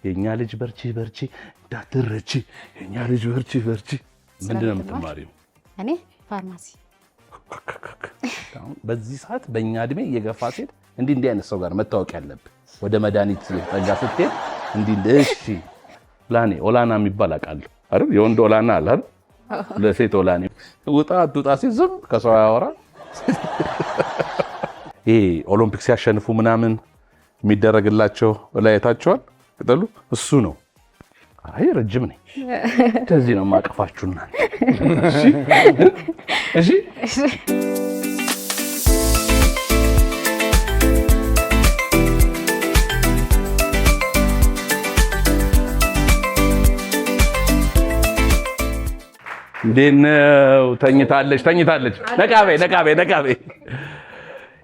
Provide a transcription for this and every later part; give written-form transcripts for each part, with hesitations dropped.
የኛ ልጅ በርቺ በርቺ እንዳትረቺ የኛ ልጅ በርቺ በርቺ። ምንድነው የምትማሪው? እኔ ፋርማሲ። በዚህ ሰዓት በእኛ እድሜ እየገፋ ሴት እንዲህ አይነት ሰው ጋር መታወቅ ያለብህ ወደ መድኃኒት ጠጋ ስትሄድ እሺ ላኔ ኦላና የሚባል አውቃለሁ አይደል? የወንድ ኦላና አለ አይደል? ለሴት ኦላኔ ውጣ አትውጣ ሲል ዝም ከሰው ያወራ። ይሄ ኦሎምፒክ ሲያሸንፉ ምናምን የሚደረግላቸው ላይታቸዋል ቅጠሉ እሱ ነው። አይ ረጅም ነኝ እንደዚህ ነው ማቀፋችሁና እሺ እንዴነው? ተኝታለች ነቃቤ።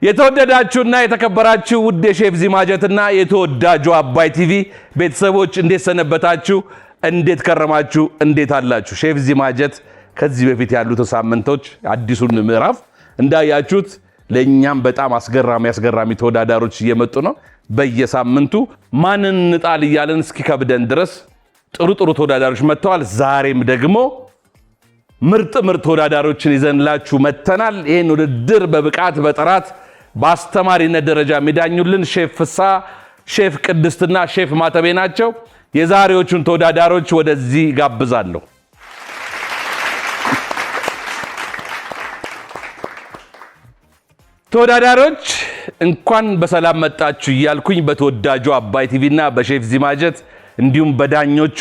የተወደዳችሁና የተከበራችሁ ውድ የሼፍ ዚማጀትና የተወዳጁ አባይ ቲቪ ቤተሰቦች እንዴት ሰነበታችሁ? እንዴት ከረማችሁ? እንዴት አላችሁ? ሼፍ ዚማጀት ከዚህ በፊት ያሉት ሳምንቶች አዲሱን ምዕራፍ እንዳያችሁት ለኛም በጣም አስገራሚ ተወዳዳሪዎች እየመጡ ነው። በየሳምንቱ ማንን እንጣል እያለን እስኪከብደን ድረስ ጥሩ ተወዳዳሪዎች መጥተዋል። ዛሬም ደግሞ ምርጥ ተወዳዳሪዎችን ይዘንላችሁ መተናል። ይሄን ውድድር በብቃት በጥራት በአስተማሪነት ደረጃ የሚዳኙልን ሼፍ ፍስሐ፣ ሼፍ ቅድስትና ሼፍ ማተቤ ናቸው። የዛሬዎቹን ተወዳዳሪዎች ወደዚህ ጋብዛለሁ። ተወዳዳሪዎች እንኳን በሰላም መጣችሁ እያልኩኝ በተወዳጁ አባይ ቲቪና በሼፍ ዚማጀት እንዲሁም በዳኞቹ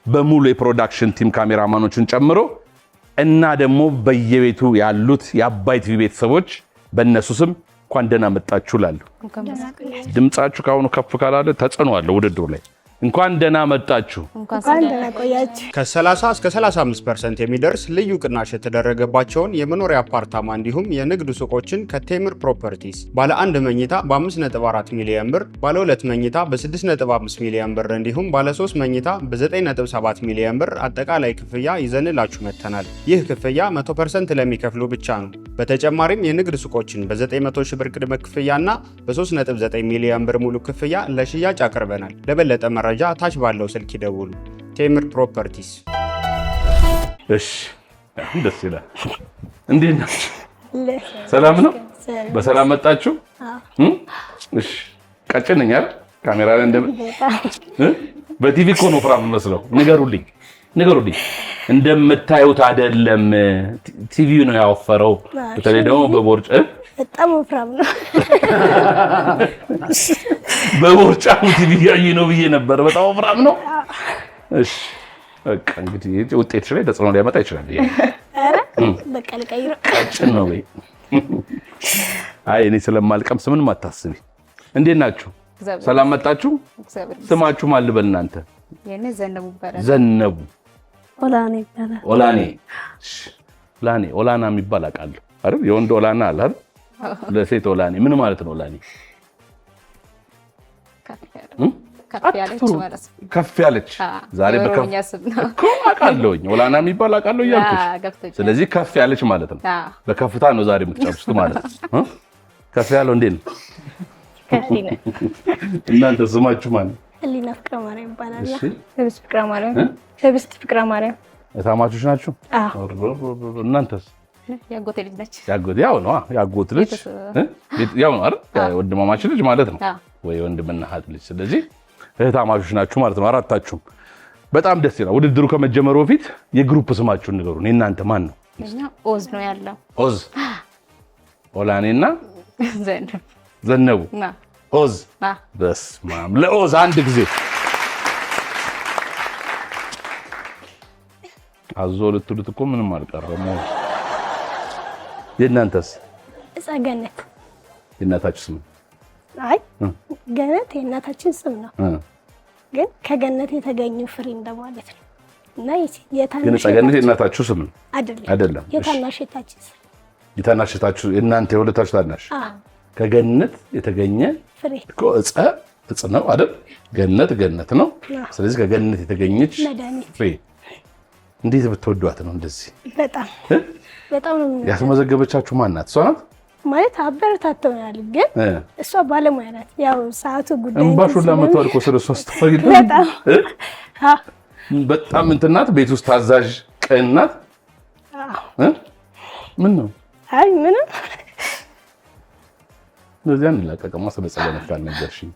በሙሉ የፕሮዳክሽን ቲም ካሜራማኖቹን ጨምሮ እና ደግሞ በየቤቱ ያሉት የአባይ ቲቪ ቤተሰቦች በእነሱ ስም እንኳን ደህና መጣችሁ እላለሁ። ድምጻችሁ ካሁኑ ከፍ ካላለ ተጽዕኖ አለ ውድድሩ ላይ። እንኳን ደህና መጣችሁ። እንኳን ደህና ቆያችሁ። ከ30 እስከ 35% የሚደርስ ልዩ ቅናሽ የተደረገባቸውን የመኖሪያ አፓርታማ እንዲሁም የንግድ ሱቆችን ከቴምር ፕሮፐርቲስ ባለ 1 መኝታ በ5.4 ሚሊዮን ብር፣ ባለ 2 መኝታ በ6.5 ሚሊዮን ብር እንዲሁም ባለ 3 መኝታ በ9.7 ሚሊዮን ብር አጠቃላይ ክፍያ ይዘንላችሁ መጥተናል። ይህ ክፍያ 100% ለሚከፍሉ ብቻ ነው። በተጨማሪም የንግድ ሱቆችን በ900 ሺህ ብር ቅድመ ክፍያና በ3.9 ሚሊዮን ብር ሙሉ ክፍያ ለሽያጭ አቅርበናል። ለበለጠ መረጃ ታች ባለው ስልክ ይደውሉ። ቴምር ፕሮፐርቲስ። እሺ ደስ ይላል። እንዴት ናችሁ? ሰላም ነው? በሰላም መጣችሁ? እሺ ቀጭን ነኝ አይደል? ካሜራ ላይ በቲቪ እኮ ነው ፍራም መስለው። ንገሩልኝ እንደምታዩት አይደለም። ቲቪው ነው ያወፈረው። በተለይ ደግሞ በቦርጭ በጣም ወፍራም ነው። በቦርጫሙ ቲቪ ያይ ነው ብዬ ነበር። በጣም ወፍራም ነው። እሺ በቃ እንግዲህ ውጤትሽ ላይ ተጽዕኖ ሊያመጣ ይችላል። አረ በቃ ልቀይር። ቀጭን ነው ወይ? አይ እኔ ስለማልቀምስ ምንም አታስቢ። እንዴት ናችሁ? ሰላም መጣችሁ? ስማችሁ ማን ልበል እናንተ? የኔ ዘነቡ ይባላል። ዘነቡ ኦላኔ ይባላል። ኦላኔ ኦላና የሚባል አውቃለሁ አይደል? የወንድ ኦላና አለ አይደል? ለሴት ኦላኔ ምን ማለት ነው? ኦላኔ ከፍ ያለች ዛሬ እኮ አውቃለሁኝ። ኦላና የሚባል አውቃለሁ እያልኩሽ። ስለዚህ ከፍ ያለች ማለት ነው። በከፍታ ነው ዛሬ የምትጨርሱት ማለት ነው። ከፍ ያለው እንዴት ነው? እናንተ ስማችሁ ማን ነው? ህሊና ፍቅረ ማርያም ይባላል። እሺ ህብስት ፍቅረ ማርያም። እታማቾች ናችሁ? እናንተስ? ያጎት ልጅ ነች። ያው ነው ያጎት ልጅ ያው ነው አይደል? ወንድማማች ልጅ ማለት ነው ወይ ወንድምና እህት ልጅ። ስለዚህ እህታማቾች ናችሁ ማለት ነው አራታችሁም። በጣም ደስ ይላል። ውድድሩ ከመጀመሩ በፊት የግሩፕ ስማችሁን ንገሩን። እናንተ ማን ነው? እኛ ኦዝ ነው ያለው። ኦዝ ኦላኔና ዘነቡ ኦዝ። በስመ አብ ለኦዝ አንድ ጊዜ አዞ ልትሉት እኮ ምንም አልቀረም። የእናንተስ? ገነት። የእናታችሁ ስም? አይ ገነት የእናታችን ስም ነው፣ ግን ከገነት የተገኘ ፍሬ እንደማለት ነው። እና ግን ገነት የእናታችሁ ስም ነው አይደለም? የታናሽታችን ስም። የታናሽታችሁ የእናንተ የሁለታችሁ ታናሽ ከገነት የተገኘ ፍሬ እኮ እጽ ነው አይደል? ገነት ነው። ስለዚህ ከገነት የተገኘች ፍሬ። እንዴት ብትወዷት ነው እንደዚህ? በጣም ነው። ያስመዘገበቻችሁ ማን ናት? እሷ ናት? ማለት አበረታተውናል፣ ግን እሷ ባለሙያ ናት። ያው ሰዓቱ ጉዳይ እንባሹን ለምትወልቆ ስለሷ ስትፈቅድ በጣም እንትን ናት። ቤት ውስጥ ታዛዥ ቅን ናት። ምን ነው? አይ ምንም ለዚያ እንላቀቀማ። ስለ ጸገነት ካልነገርሽኝ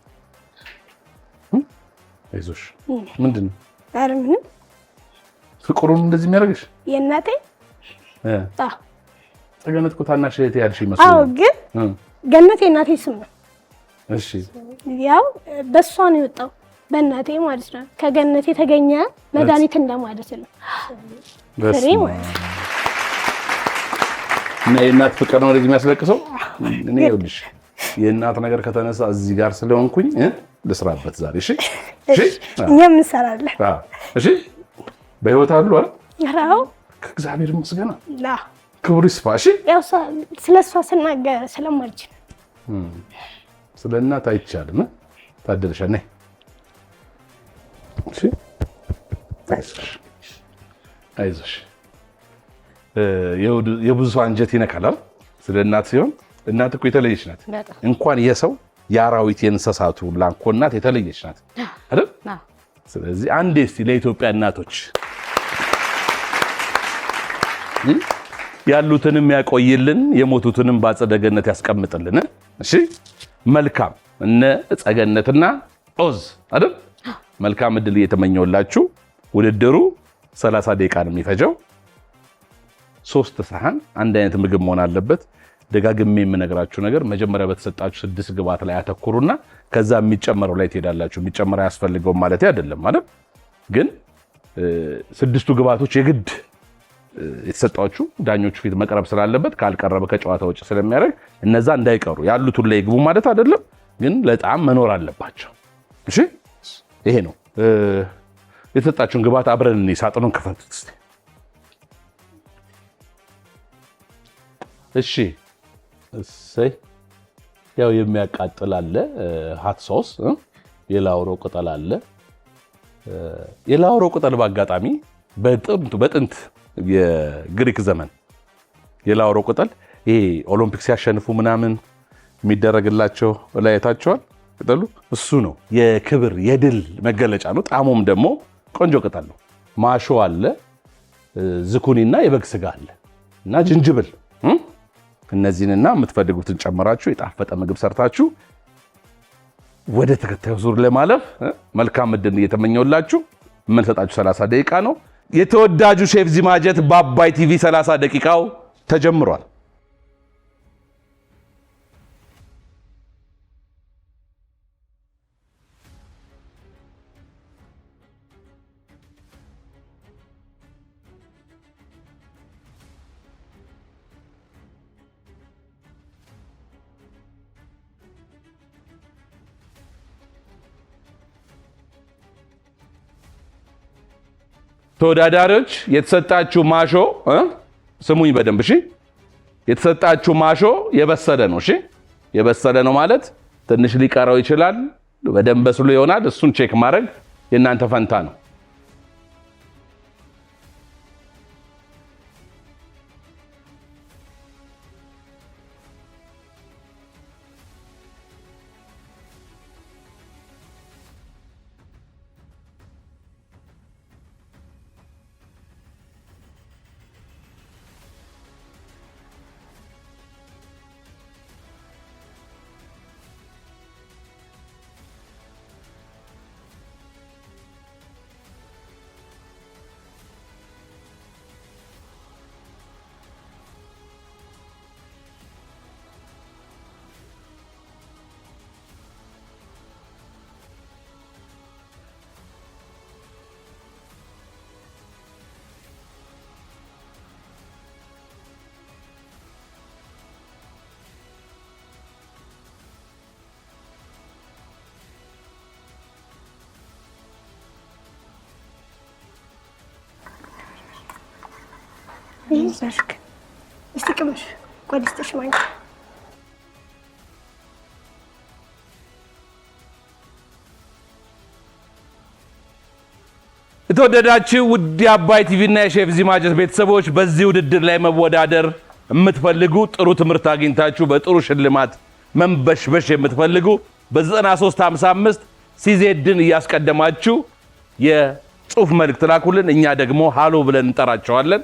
አይዞሽ። ምንድን ነው? ኧረ ምንም። ፍቅሩን እንደዚህ የሚያደርግሽ የእናቴ ጸገነት እኮ ታናሽ እህቴ ያልሽ ይመስል። አዎ፣ ግን ገነት የእናቴ ስም ነው። እሺ፣ ያው በእሷ ነው የወጣው፣ በእናቴ ማለት ነው። ከገነት የተገኘ መድኃኒት እንደማለት ነው። ፍሬ ማለት ነው። እና የእናት ፍቅር ነው እንደዚህ የሚያስለቅሰው። እኔ ይኸውልሽ የእናት ነገር ከተነሳ እዚህ ጋር ስለሆንኩኝ ልስራበት ዛሬ። እሺ፣ እሺ፣ እኛም እንሰራለን። እሺ፣ በህይወት አሉ አይደል? አዎ፣ ከእግዚአብሔር ይመስገን። ላ ክብሩ ይስፋ። እሺ፣ ያው ስለሷ ስናገር ስለማልችል ስለ እናት አይቻልም። ታደለሽ ነይ። እሺ፣ አይዞሽ፣ አይዞሽ። የብዙ ሰው አንጀት ይነካል አይደል? ስለ እናት ሲሆን እናት እኮ የተለየች ናት። እንኳን የሰው የአራዊት የእንስሳቱ ሁላ እኮ እናት የተለየች ናት አይደል? ስለዚህ አንዴ እስቲ ለኢትዮጵያ እናቶች ያሉትንም ያቆይልን፣ የሞቱትንም በአጸደ ገነት ያስቀምጥልን። እሺ፣ መልካም እነ ጸገነትና ኦዝ አይደል? መልካም እድል እየተመኘውላችሁ። ውድድሩ 30 ደቂቃ ነው የሚፈጀው። 3 ሰሃን አንድ አይነት ምግብ መሆን አለበት። ደጋግሜ የምነግራችሁ ነገር መጀመሪያ በተሰጣችሁ 6 ግብአት ላይ አተኩሩና ከዛ የሚጨመረው ላይ ትሄዳላችሁ። የሚጨመረው ያስፈልገው ማለት አይደለም ማለት ግን 6ቱ ግብአቶች የግድ የተሰጣችሁ ዳኞቹ ፊት መቅረብ ስላለበት ካልቀረበ ከጨዋታ ውጭ ስለሚያደርግ እነዛ እንዳይቀሩ ያሉትን ላይ ግቡ ማለት አይደለም፣ ግን ለጣም መኖር አለባቸው። እሺ፣ ይሄ ነው የተሰጣችሁን ግብአት። አብረን ሳጥኑን ከፈቱት እስቲ። እሺ፣ እሰይ። ያው የሚያቃጥል አለ፣ ሃት ሶስ፣ የላውሮ ቅጠል አለ። የላውሮ ቅጠል በአጋጣሚ በጥንት የግሪክ ዘመን የላውሮ ቅጠል ይሄ ኦሎምፒክ ሲያሸንፉ ምናምን የሚደረግላቸው ላይ አይታችኋል። ቅጠሉ እሱ ነው የክብር የድል መገለጫ ነው። ጣሙም ደግሞ ቆንጆ ቅጠል ነው። ማሾ አለ፣ ዝኩኒና የበግ ስጋ አለ እና ዝንጅብል እነዚህንና የምትፈልጉትን ጨምራችሁ የጣፈጠ ምግብ ሰርታችሁ ወደ ተከታዩ ዙር ለማለፍ መልካም እድል እየተመኘውላችሁ የምንሰጣችሁ 30 ደቂቃ ነው። የተወዳጁ ሼፍ ዚማጀት በአባይ ቲቪ 30 ደቂቃው ተጀምሯል። ተወዳዳሪዎች የተሰጣችሁ ማሾ ስሙኝ በደንብ እሺ። የተሰጣችሁ ማሾ የበሰለ ነው። እሺ፣ የበሰለ ነው ማለት ትንሽ ሊቀረው ይችላል፣ በደንብ በስሎ ይሆናል። እሱን ቼክ ማድረግ የእናንተ ፈንታ ነው። ይዘሽክ እስቲ ቅምሽ ቆዲስተሽ ማንኪ የተወደዳችሁ ውድ የአባይ ቲቪ እና የሼፍ ዚማጀት ቤተሰቦች በዚህ ውድድር ላይ መወዳደር የምትፈልጉ ጥሩ ትምህርት አግኝታችሁ በጥሩ ሽልማት መንበሽበሽ የምትፈልጉ በ9355 ሲዜድን እያስቀደማችሁ የጽሁፍ መልእክት ላኩልን። እኛ ደግሞ ሃሎ ብለን እንጠራቸዋለን።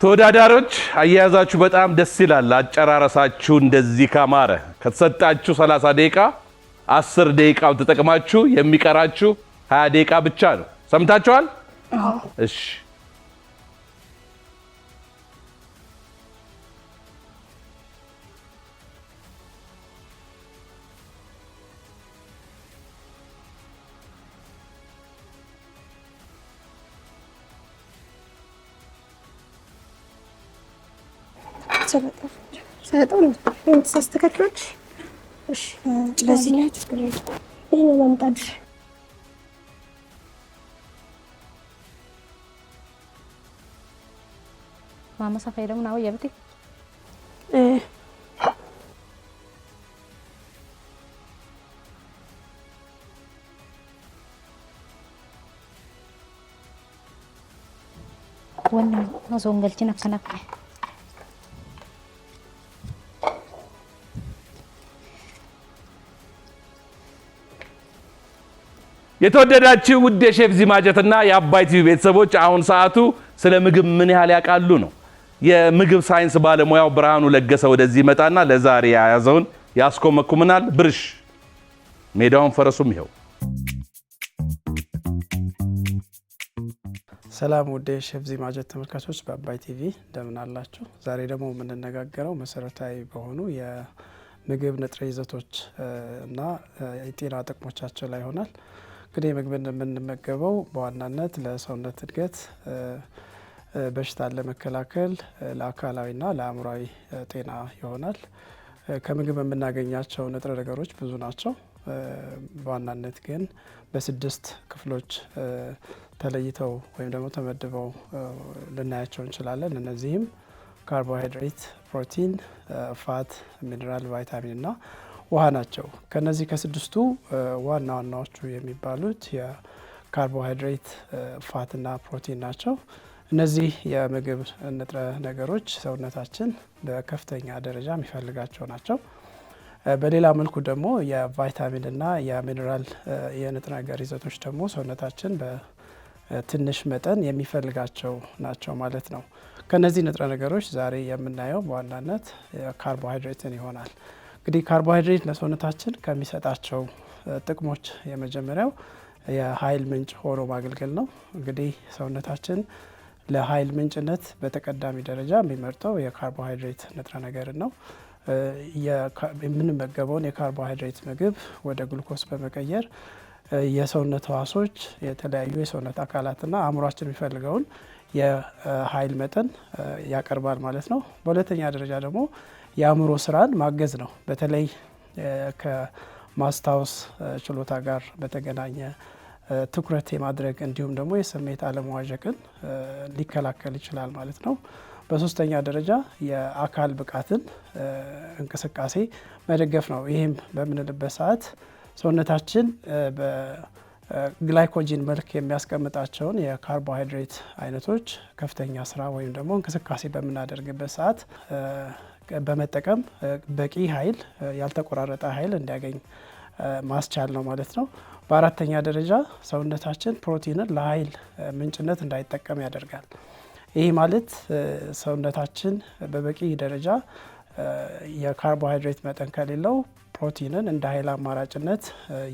ተወዳዳሪዎች አያያዛችሁ በጣም ደስ ይላል። አጨራረሳችሁ እንደዚህ ካማረ ከተሰጣችሁ 30 ደቂቃ 10 ደቂቃው ተጠቅማችሁ የሚቀራችሁ 20 ደቂቃ ብቻ ነው። ሰምታችኋል? እሺ ሰጠው ነው ተስተካክሎች። እሺ በዚህ ላይ ትክክል ይሄ ለምጣድ ማማ ሰፋይ ደግሞ ነው ያብቲ ወና አዞንገልችን አከናከ የተወደዳችሁ ውድ የሼፍ ዚማጀትና የአባይ ቲቪ ቤተሰቦች አሁን ሰዓቱ ስለ ምግብ ምን ያህል ያውቃሉ ነው። የምግብ ሳይንስ ባለሙያው ብርሃኑ ለገሰ ወደዚህ መጣና ለዛሬ ያያዘውን ያስኮመኩምናል። ብርሽ ሜዳውን ፈረሱም ይሄው። ሰላም ውድ የሼፍ ዚማጀት ተመልካቾች በአባይ ቲቪ እንደምን አላችሁ? ዛሬ ደግሞ የምንነጋገረው መሰረታዊ በሆኑ የምግብ ንጥረ ይዘቶች እና የጤና ጥቅሞቻቸው ላይ ይሆናል። እንግዲህ ምግብን የምንመገበው በዋናነት ለሰውነት እድገት፣ በሽታን ለመከላከል፣ ለአካላዊና ለአእምሯዊ ጤና ይሆናል። ከምግብ የምናገኛቸው ንጥረ ነገሮች ብዙ ናቸው። በዋናነት ግን በስድስት ክፍሎች ተለይተው ወይም ደግሞ ተመድበው ልናያቸው እንችላለን። እነዚህም ካርቦሃይድሬት፣ ፕሮቲን፣ ፋት፣ ሚነራል፣ ቫይታሚን እና ውሃ ናቸው። ከነዚህ ከስድስቱ ዋና ዋናዎቹ የሚባሉት የካርቦሃይድሬት፣ ፋትና ፕሮቲን ናቸው። እነዚህ የምግብ ንጥረ ነገሮች ሰውነታችን በከፍተኛ ደረጃ የሚፈልጋቸው ናቸው። በሌላ መልኩ ደግሞ የቫይታሚንና የሚነራል የንጥረ ነገር ይዘቶች ደግሞ ሰውነታችን በትንሽ መጠን የሚፈልጋቸው ናቸው ማለት ነው። ከነዚህ ንጥረ ነገሮች ዛሬ የምናየው በዋናነት ካርቦሃይድሬትን ይሆናል። እንግዲህ ካርቦሃይድሬት ለሰውነታችን ከሚሰጣቸው ጥቅሞች የመጀመሪያው የኃይል ምንጭ ሆኖ ማገልገል ነው። እንግዲህ ሰውነታችን ለኃይል ምንጭነት በተቀዳሚ ደረጃ የሚመርጠው የካርቦሃይድሬት ንጥረ ነገርን ነው። የምንመገበውን የካርቦሃይድሬት ምግብ ወደ ግሉኮስ በመቀየር የሰውነት ህዋሶች፣ የተለያዩ የሰውነት አካላትና አእምሯችን የሚፈልገውን የኃይል መጠን ያቀርባል ማለት ነው። በሁለተኛ ደረጃ ደግሞ የአእምሮ ስራን ማገዝ ነው። በተለይ ከማስታወስ ችሎታ ጋር በተገናኘ ትኩረት የማድረግ እንዲሁም ደግሞ የስሜት አለመዋዠቅን ሊከላከል ይችላል ማለት ነው። በሶስተኛ ደረጃ የአካል ብቃትን እንቅስቃሴ መደገፍ ነው። ይህም በምንልበት ሰዓት ሰውነታችን በግላይኮጂን መልክ የሚያስቀምጣቸውን የካርቦሃይድሬት አይነቶች ከፍተኛ ስራ ወይም ደግሞ እንቅስቃሴ በምናደርግበት ሰዓት በመጠቀም በቂ ኃይል፣ ያልተቆራረጠ ኃይል እንዲያገኝ ማስቻል ነው ማለት ነው። በአራተኛ ደረጃ ሰውነታችን ፕሮቲንን ለኃይል ምንጭነት እንዳይጠቀም ያደርጋል። ይህ ማለት ሰውነታችን በበቂ ደረጃ የካርቦሃይድሬት መጠን ከሌለው ፕሮቲንን እንደ ኃይል አማራጭነት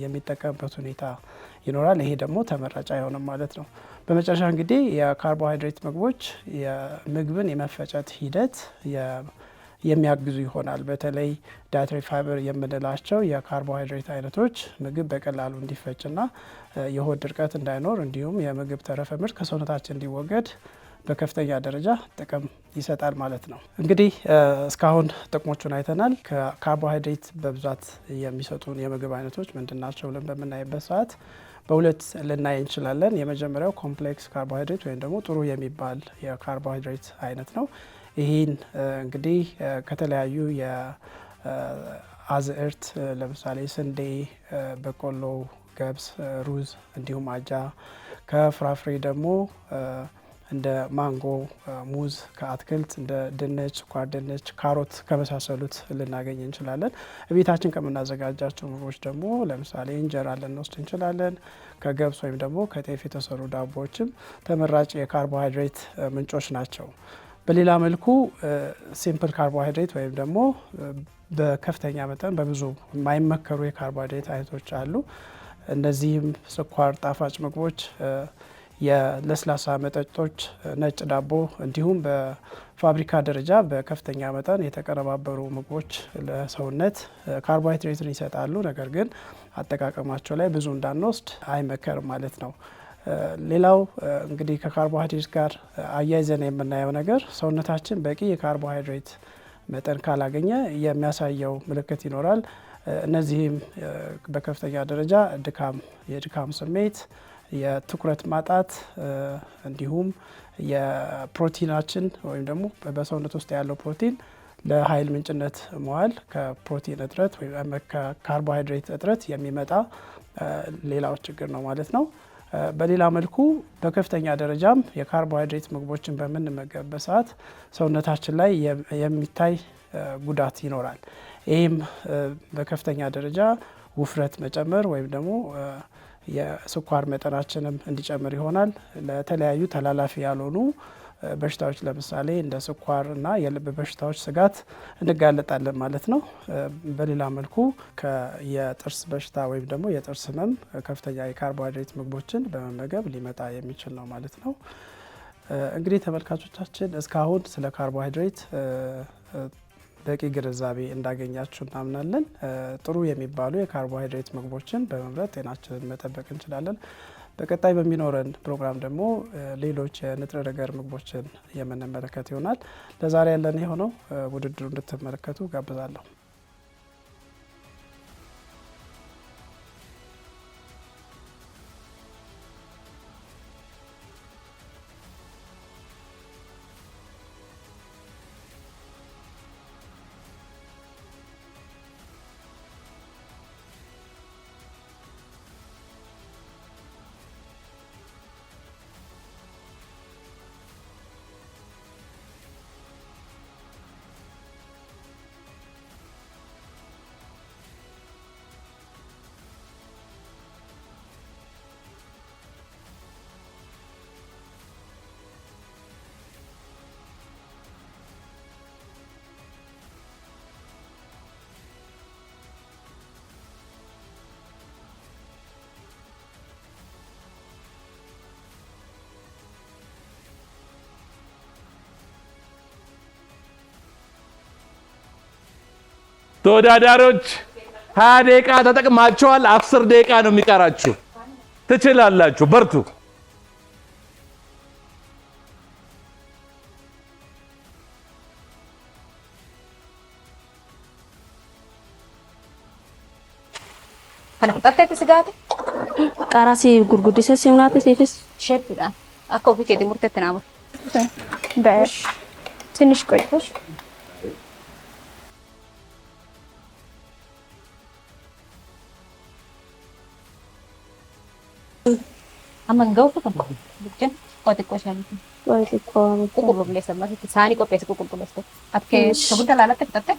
የሚጠቀምበት ሁኔታ ይኖራል። ይሄ ደግሞ ተመራጭ አይሆንም ማለት ነው። በመጨረሻ እንግዲህ የካርቦሃይድሬት ምግቦች የምግብን የመፈጨት ሂደት የሚያግዙ ይሆናል። በተለይ ዳይትሪ ፋይበር የምንላቸው የካርቦሃይድሬት አይነቶች ምግብ በቀላሉ እንዲፈጭና የሆድ ድርቀት እንዳይኖር እንዲሁም የምግብ ተረፈ ምርት ከሰውነታችን እንዲወገድ በከፍተኛ ደረጃ ጥቅም ይሰጣል ማለት ነው። እንግዲህ እስካሁን ጥቅሞቹን አይተናል። ከካርቦሃይድሬት በብዛት የሚሰጡን የምግብ አይነቶች ምንድናቸው ብለን በምናይበት ሰዓት በሁለት ልናይ እንችላለን። የመጀመሪያው ኮምፕሌክስ ካርቦሃይድሬት ወይም ደግሞ ጥሩ የሚባል የካርቦሃይድሬት አይነት ነው። ይህን እንግዲህ ከተለያዩ የአዝዕርት ለምሳሌ ስንዴ፣ በቆሎ፣ ገብስ፣ ሩዝ እንዲሁም አጃ፣ ከፍራፍሬ ደግሞ እንደ ማንጎ፣ ሙዝ፣ ከአትክልት እንደ ድንች፣ ስኳር ድንች፣ ካሮት ከመሳሰሉት ልናገኝ እንችላለን። ቤታችን ከምናዘጋጃቸው ምግቦች ደግሞ ለምሳሌ እንጀራ ልንወስድ እንችላለን። ከገብስ ወይም ደግሞ ከጤፍ የተሰሩ ዳቦዎችም ተመራጭ የካርቦሃይድሬት ምንጮች ናቸው። በሌላ መልኩ ሲምፕል ካርቦሃይድሬት ወይም ደግሞ በከፍተኛ መጠን በብዙ የማይመከሩ የካርቦሃይድሬት አይነቶች አሉ። እነዚህም ስኳር፣ ጣፋጭ ምግቦች፣ የለስላሳ መጠጦች፣ ነጭ ዳቦ እንዲሁም በፋብሪካ ደረጃ በከፍተኛ መጠን የተቀነባበሩ ምግቦች ለሰውነት ካርቦሃይድሬትን ይሰጣሉ። ነገር ግን አጠቃቀማቸው ላይ ብዙ እንዳንወስድ አይመከርም ማለት ነው። ሌላው እንግዲህ ከካርቦሃይድሬት ጋር አያይዘን የምናየው ነገር ሰውነታችን በቂ የካርቦሃይድሬት መጠን ካላገኘ የሚያሳየው ምልክት ይኖራል። እነዚህም በከፍተኛ ደረጃ የድካም ስሜት፣ የትኩረት ማጣት እንዲሁም የፕሮቲናችን ወይም ደግሞ በሰውነት ውስጥ ያለው ፕሮቲን ለኃይል ምንጭነት መዋል ከፕሮቲን እጥረት ወይም ከካርቦሃይድሬት እጥረት የሚመጣ ሌላው ችግር ነው ማለት ነው። በሌላ መልኩ በከፍተኛ ደረጃም የካርቦሃይድሬት ምግቦችን በምንመገብበት ሰዓት ሰውነታችን ላይ የሚታይ ጉዳት ይኖራል። ይህም በከፍተኛ ደረጃ ውፍረት መጨመር ወይም ደግሞ የስኳር መጠናችንም እንዲጨምር ይሆናል። ለተለያዩ ተላላፊ ያልሆኑ በሽታዎች ለምሳሌ እንደ ስኳር እና የልብ በሽታዎች ስጋት እንጋለጣለን ማለት ነው። በሌላ መልኩ የጥርስ በሽታ ወይም ደግሞ የጥርስ ህመም ከፍተኛ የካርቦሃይድሬት ምግቦችን በመመገብ ሊመጣ የሚችል ነው ማለት ነው። እንግዲህ ተመልካቾቻችን እስካሁን ስለ ካርቦሃይድሬት በቂ ግንዛቤ እንዳገኛችሁ እናምናለን። ጥሩ የሚባሉ የካርቦሃይድሬት ምግቦችን በመምረጥ ጤናችንን መጠበቅ እንችላለን። በቀጣይ በሚኖረን ፕሮግራም ደግሞ ሌሎች የንጥረ ነገር ምግቦችን የምንመለከት ይሆናል። ለዛሬ ያለን የሆነው ውድድሩ እንድትመለከቱ ጋብዛለሁ። ተወዳዳሪዎች 20 ደቂቃ ተጠቅማችኋል። 10 ደቂቃ ነው የሚቀራችሁ። ትችላላችሁ፣ በርቱ። Kanapatatti sigaate? Qarasi gurguddise simnaate seefis Sheepidhaan akka ofii keetii murteetti naa bula. Baay'ee ትንሽ ቆይተሽ አመንጋው ከተማ ብቻ ቆጥቆሻል ቁቁሩ ብለሽ ሰማሽ ሳኒ ቆጴስ ቁቁሩ ብለሽ አትከ ተጉዳ ላላተ ተጠጠ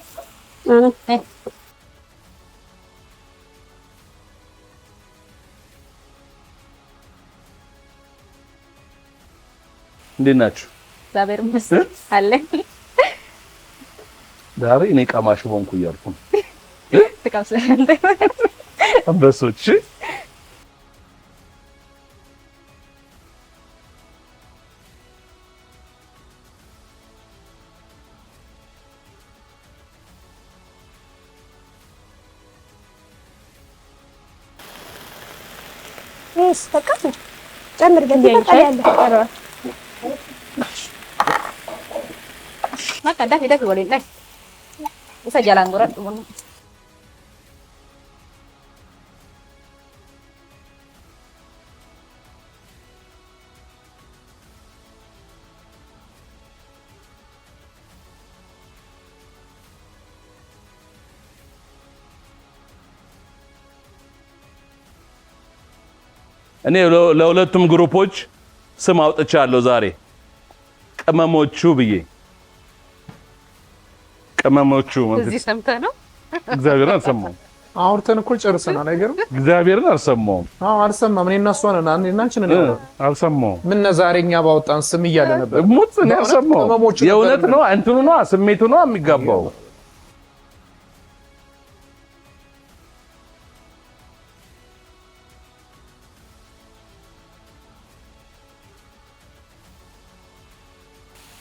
እንዴት ናችሁ? እግዚአብሔር ይመስገን አለ። ዛሬ እኔ ቀማሽ ሆንኩ እያልኩ ነው። ተቀምሰናል አንበሶች እሺ ተቀጡ ጨምር ገንዘብ ታያለህ ማካ ዳፊ ወለኝ ላይ ወሰጃላን ጎራ ጥሙን እኔ ለሁለቱም ግሩፖች ስም አውጥቻለሁ ዛሬ ቅመሞቹ ብዬ ቅመሞቹ እዚህ ሰምተህ ነው እግዚአብሔርን አልሰማሁም አውርተን እኮ ጨርሰናል አይገርም እግዚአብሔርን አልሰማሁም አልሰማም እኔ እና እሷ ነን አንዴናችን ነው አልሰማሁም ምን ዛሬኛ ባወጣን ስም እያለ ነበር ሙት ነው አልሰማሁም የእውነት ነው እንትኑ ነው ስሜቱ ነው የሚጋባው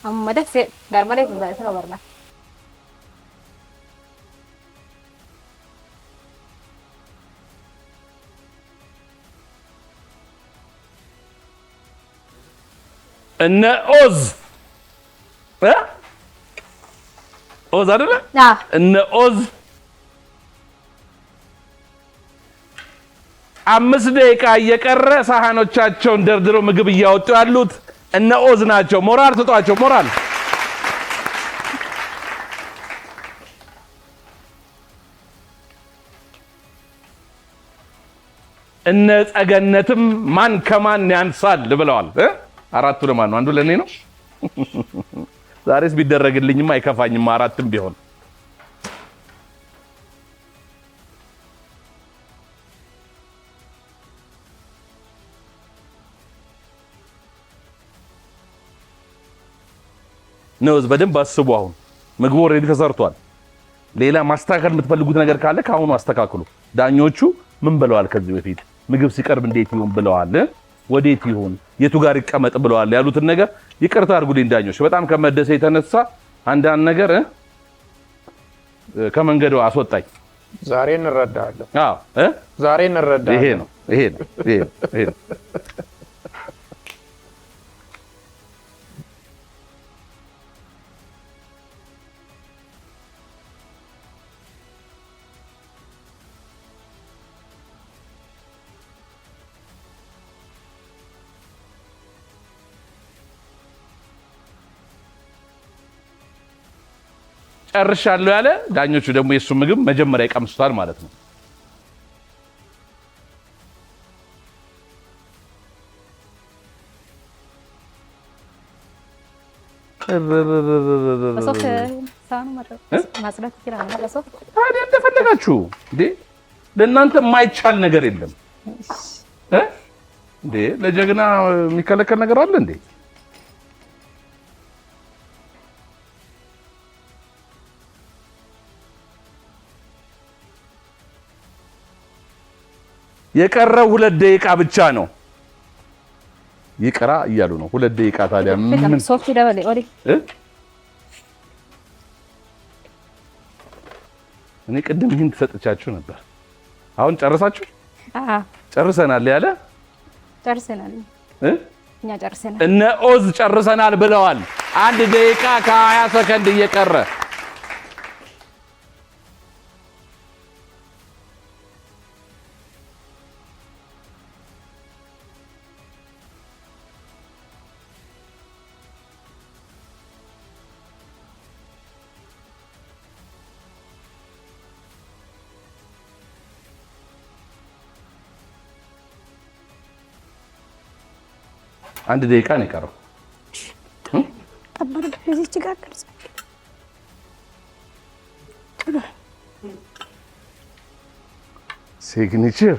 አመደ ጋርማሌ ነው ወርና እነ ኦዝ ኦዝ አይደለ እነ ኦዝ 5 ደቂቃ እየቀረ ሳህኖቻቸውን ደርድረው ምግብ እያወጡ ያሉት እነ ኦዝ ናቸው ሞራል ተጧቸው ሞራል እነ ጸገነትም ማን ከማን ያንሳል ብለዋል አራቱ ለማን ነው አንዱ ለኔ ነው ዛሬስ ቢደረግልኝም አይከፋኝም አራትም ቢሆን ነው በደንብ አስቡ አሁን ምግቡ ኦሬዲ ተሰርቷል ሌላ ማስተካከል የምትፈልጉት ነገር ካለ ካሁኑ አስተካክሉ ዳኞቹ ምን ብለዋል ከዚህ በፊት ምግብ ሲቀርብ እንዴት ይሁን ብለዋል ወዴት ይሁን የቱ ጋር ይቀመጥ ብለዋል ያሉትን ነገር ይቅርታ አድርጉልኝ ዳኞች በጣም ከመደሰ የተነሳ አንዳንድ ነገር ከመንገዱ አስወጣኝ ዛሬ እንረዳለን አዎ ዛሬ እንረዳለን ይሄ ነው ጨርሻለሁ ያለ ዳኞቹ ደግሞ የሱ ምግብ መጀመሪያ ይቀምሱታል ማለት ነው በሶፍ ሳኑ ማጽዳት ይችላል በሶፍ ታዲያ እንደፈለጋችሁ እንዴ ለእናንተ የማይቻል ነገር የለም እንዴ ለጀግና የሚከለከል ነገር አለ እንዴ የቀረው 2 ደቂቃ ብቻ ነው ይቅራ እያሉ ነው 2 ደቂቃ ታዲያ ምን ሶፍት ደበለ ኦዲ እኔ ቅድም ይሄን ተሰጥቻችሁ ነበር አሁን ጨርሳችሁ ጨርሰናል ያለ ጨርሰናል እኛ ጨርሰናል እነ ኦዝ ጨርሰናል ብለዋል 1 ደቂቃ ከ20 ሰከንድ እየቀረ አንድ ደቂቃ ነው የቀረው ተባረ በዚህ ጋር ቅርጽ ሲግኒቸር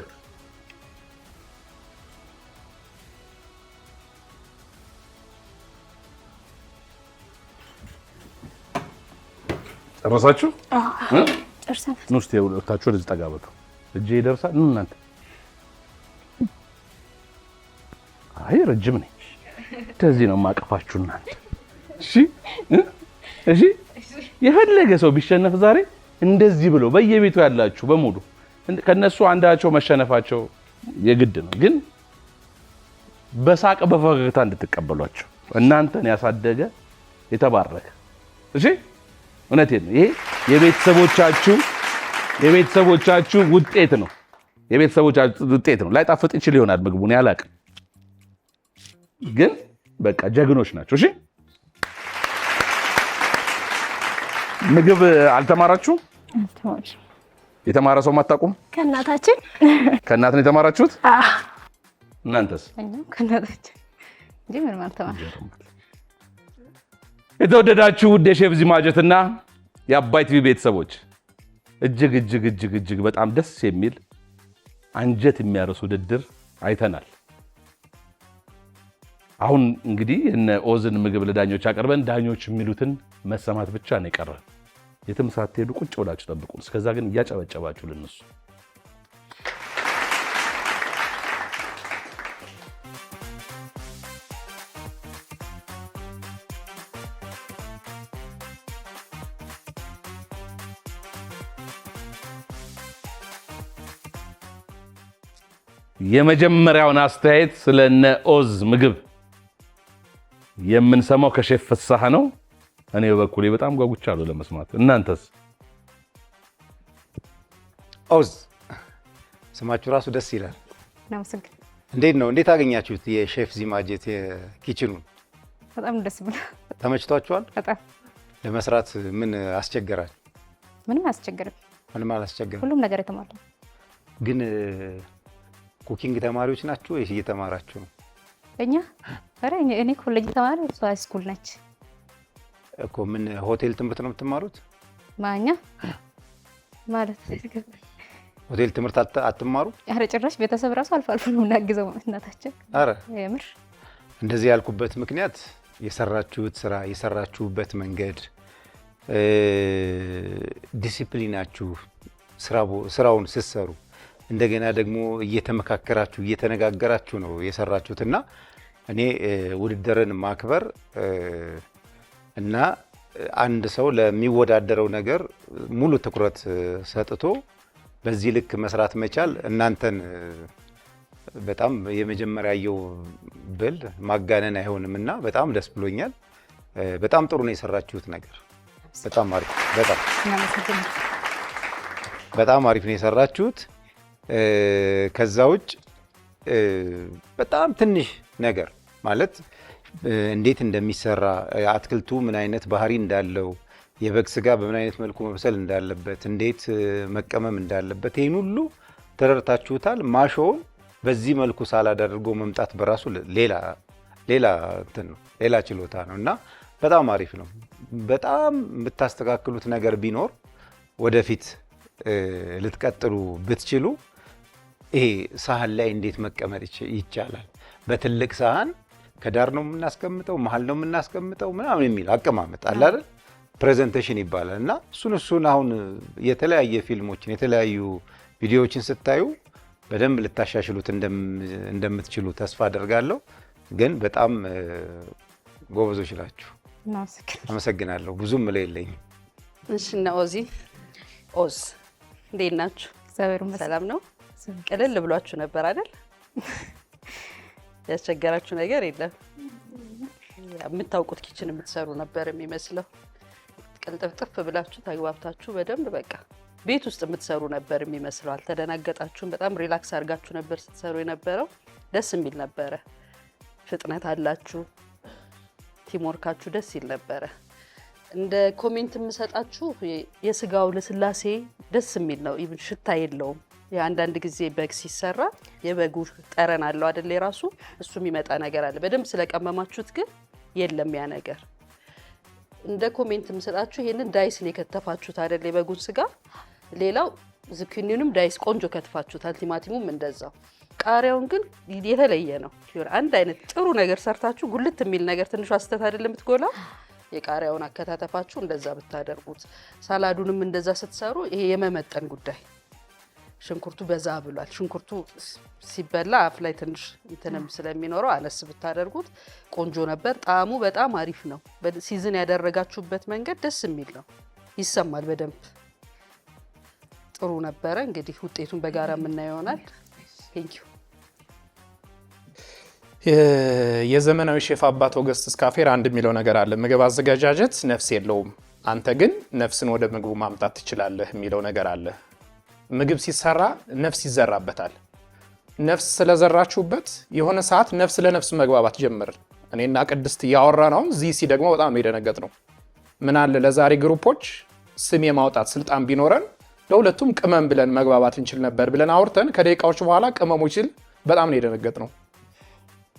ጨረሳችሁ? ጨርሰናል። ኑ እስኪ ሁለታችሁ ወደዚህ ጠጋ በሉ። እጄ ይደርሳል። ኑ እናንተ። አይ ረጅም ነኝ። እንደዚህ ነው የማቀፋችሁ እናንተ። እሺ እሺ። የፈለገ ሰው ቢሸነፍ ዛሬ እንደዚህ ብሎ በየቤቱ ያላችሁ በሙሉ ከነሱ አንዳቸው መሸነፋቸው የግድ ነው፣ ግን በሳቅ በፈገግታ እንድትቀበሏቸው እናንተን ያሳደገ የተባረከ። እሺ እውነቴን ነው። ይሄ የቤተሰቦቻችሁ ውጤት ነው። የቤተሰቦቻችሁ ውጤት ነው። ላይጣፍጥ ይችል ይሆናል ምግቡን ያላቅም፣ ግን በቃ ጀግኖች ናቸው። እሺ ምግብ አልተማራችሁም? የተማረ ሰው አታውቁም? ከእናታችን ከእናት ነው የተማራችሁት? እናንተስ? ከእናታችን እንጂ ምንም አልተማርንም። የተወደዳችሁ ውድ የሼፍ ዚማጀትና የአባይ ቲቪ ቤተሰቦች እጅግ እጅግ እጅግ እጅግ በጣም ደስ የሚል አንጀት የሚያርስ ውድድር አይተናል። አሁን እንግዲህ እነ ኦዝን ምግብ ለዳኞች አቀርበን ዳኞች የሚሉትን መሰማት ብቻ ነው የቀረን። የትም ሳትሄዱ ቁጭ ብላችሁ ጠብቁን። እስከዛ ግን እያጨበጨባችሁ ልንሱ። የመጀመሪያውን አስተያየት ስለነ ኦዝ ምግብ የምንሰማው ከሼፍ ፍሳሐ ነው። እኔ በበኩሌ በጣም ጓጉቻለሁ ለመስማት። እናንተስ? ኦዝ ስማችሁ ራሱ ደስ ይላል። እናመሰግን። እንዴት ነው? እንዴት አገኛችሁት የሼፍ ዚማጀት ኪችኑን? በጣም ደስ ብሎ ተመችቷችኋል? በጣም ለመስራት ምን አስቸገራል? ምንም አያስቸግርም። ምንም አላስቸገረም። ሁሉም ነገር የተሟላ ግን ኩኪንግ ተማሪዎች ናችሁ ወይስ እየተማራችሁ ነው? እኛ እኔ ኮሌጅ ተማሪ፣ እሷ ሃይስኩል ነች እኮ። ምን ሆቴል ትምህርት ነው የምትማሩት? ማኛ ማለት ሆቴል ትምህርት አትማሩ? ኧረ ጭራሽ ቤተሰብ ራሱ አልፎ አልፎ ነው የምናግዘው እናታችን። ኧረ የምር እንደዚህ ያልኩበት ምክንያት የሰራችሁት ስራ፣ የሰራችሁበት መንገድ፣ ዲሲፕሊናችሁ፣ ስራውን ስትሰሩ እንደገና ደግሞ እየተመካከራችሁ እየተነጋገራችሁ ነው የሰራችሁትና እኔ ውድድርን ማክበር እና አንድ ሰው ለሚወዳደረው ነገር ሙሉ ትኩረት ሰጥቶ በዚህ ልክ መስራት መቻል እናንተን በጣም የመጀመሪያው ብል ማጋነን አይሆንምና በጣም ደስ ብሎኛል። በጣም ጥሩ ነው የሰራችሁት ነገር። በጣም አሪፍ፣ በጣም አሪፍ ነው የሰራችሁት። ከዛ ውጭ በጣም ትንሽ ነገር ማለት እንዴት እንደሚሰራ አትክልቱ ምን አይነት ባህሪ እንዳለው፣ የበግ ስጋ በምን አይነት መልኩ መብሰል እንዳለበት፣ እንዴት መቀመም እንዳለበት ይሄን ሁሉ ተረድታችሁታል። ማሾውን በዚህ መልኩ ሳላደርጎ መምጣት በራሱ ሌላ እንትን ነው፣ ሌላ ችሎታ ነው እና በጣም አሪፍ ነው። በጣም የምታስተካክሉት ነገር ቢኖር ወደፊት ልትቀጥሉ ብትችሉ ይሄ ሳህን ላይ እንዴት መቀመጥ ይቻላል፣ በትልቅ ሳህን ከዳር ነው የምናስቀምጠው፣ መሀል ነው የምናስቀምጠው ምናምን የሚል አቀማመጥ አለ አይደል? ፕሬዘንቴሽን ይባላል እና እሱን አሁን የተለያየ ፊልሞችን የተለያዩ ቪዲዮዎችን ስታዩ በደንብ ልታሻሽሉት እንደምትችሉ ተስፋ አደርጋለሁ። ግን በጣም ጎበዞች ናችሁ። አመሰግናለሁ። ብዙም ምለው የለኝም። እሺ እና ኦዝ እንዴት ናችሁ? ሰላም ነው? ቅልል ብሏችሁ ነበር አይደል? ያስቸገራችሁ ነገር የለም? የምታውቁት ኪችን የምትሰሩ ነበር የሚመስለው። ቅልጥፍጥፍ ብላችሁ ተግባብታችሁ በደንብ በቃ ቤት ውስጥ የምትሰሩ ነበር የሚመስለው። አልተደናገጣችሁም። በጣም ሪላክስ አድርጋችሁ ነበር ስትሰሩ የነበረው። ደስ የሚል ነበረ። ፍጥነት አላችሁ። ቲምወርካችሁ ደስ ይል ነበረ። እንደ ኮሜንት የምሰጣችሁ የስጋው ለስላሴ ደስ የሚል ነው። ኢቭን ሽታ የለውም። የአንዳንድ ጊዜ በግ ሲሰራ የበጉ ጠረን አለው አይደል? የራሱ እሱ የሚመጣ ነገር አለ። በደንብ ስለቀመማችሁት ግን የለም ያ ነገር። እንደ ኮሜንት የምሰጣችሁ ይሄንን ዳይስ ነው የከተፋችሁት አይደል? የበጉን ስጋ። ሌላው ዝኩኒውንም ዳይስ ቆንጆ ከትፋችሁታል። ቲማቲሙም እንደዛው። ቃሪያውን ግን የተለየ ነው። አንድ አይነት ጥሩ ነገር ሰርታችሁ ጉልት የሚል ነገር ትንሿ ስተት አይደለም የምትጎላው። የቃሪያውን አከታተፋችሁ እንደዛ ብታደርጉት፣ ሳላዱንም እንደዛ ስትሰሩ ይሄ የመመጠን ጉዳይ ሽንኩርቱ በዛ ብሏል። ሽንኩርቱ ሲበላ አፍ ላይ ትንሽ እንትንም ስለሚኖረው አነስ ብታደርጉት ቆንጆ ነበር። ጣዕሙ በጣም አሪፍ ነው። ሲዝን ያደረጋችሁበት መንገድ ደስ የሚል ነው፣ ይሰማል በደንብ ጥሩ ነበረ። እንግዲህ ውጤቱን በጋራ የምናየው ይሆናል። ቴንኪዩ። የዘመናዊ ሼፍ አባት ኦገስት ስካፌር አንድ የሚለው ነገር አለ። ምግብ አዘገጃጀት ነፍስ የለውም፣ አንተ ግን ነፍስን ወደ ምግቡ ማምጣት ትችላለህ የሚለው ነገር አለ። ምግብ ሲሰራ ነፍስ ይዘራበታል። ነፍስ ስለዘራችሁበት የሆነ ሰዓት ነፍስ ለነፍስ መግባባት ጀመር። እኔና ቅድስት እያወራ ነው። እዚህ ደግሞ በጣም የደነገጥ ነው። ምን አለ ለዛሬ ግሩፖች ስም የማውጣት ስልጣን ቢኖረን ለሁለቱም ቅመም ብለን መግባባት እንችል ነበር ብለን አውርተን ከደቂቃዎች በኋላ ቅመሞች ሲል በጣም ነው የደነገጥ ነው።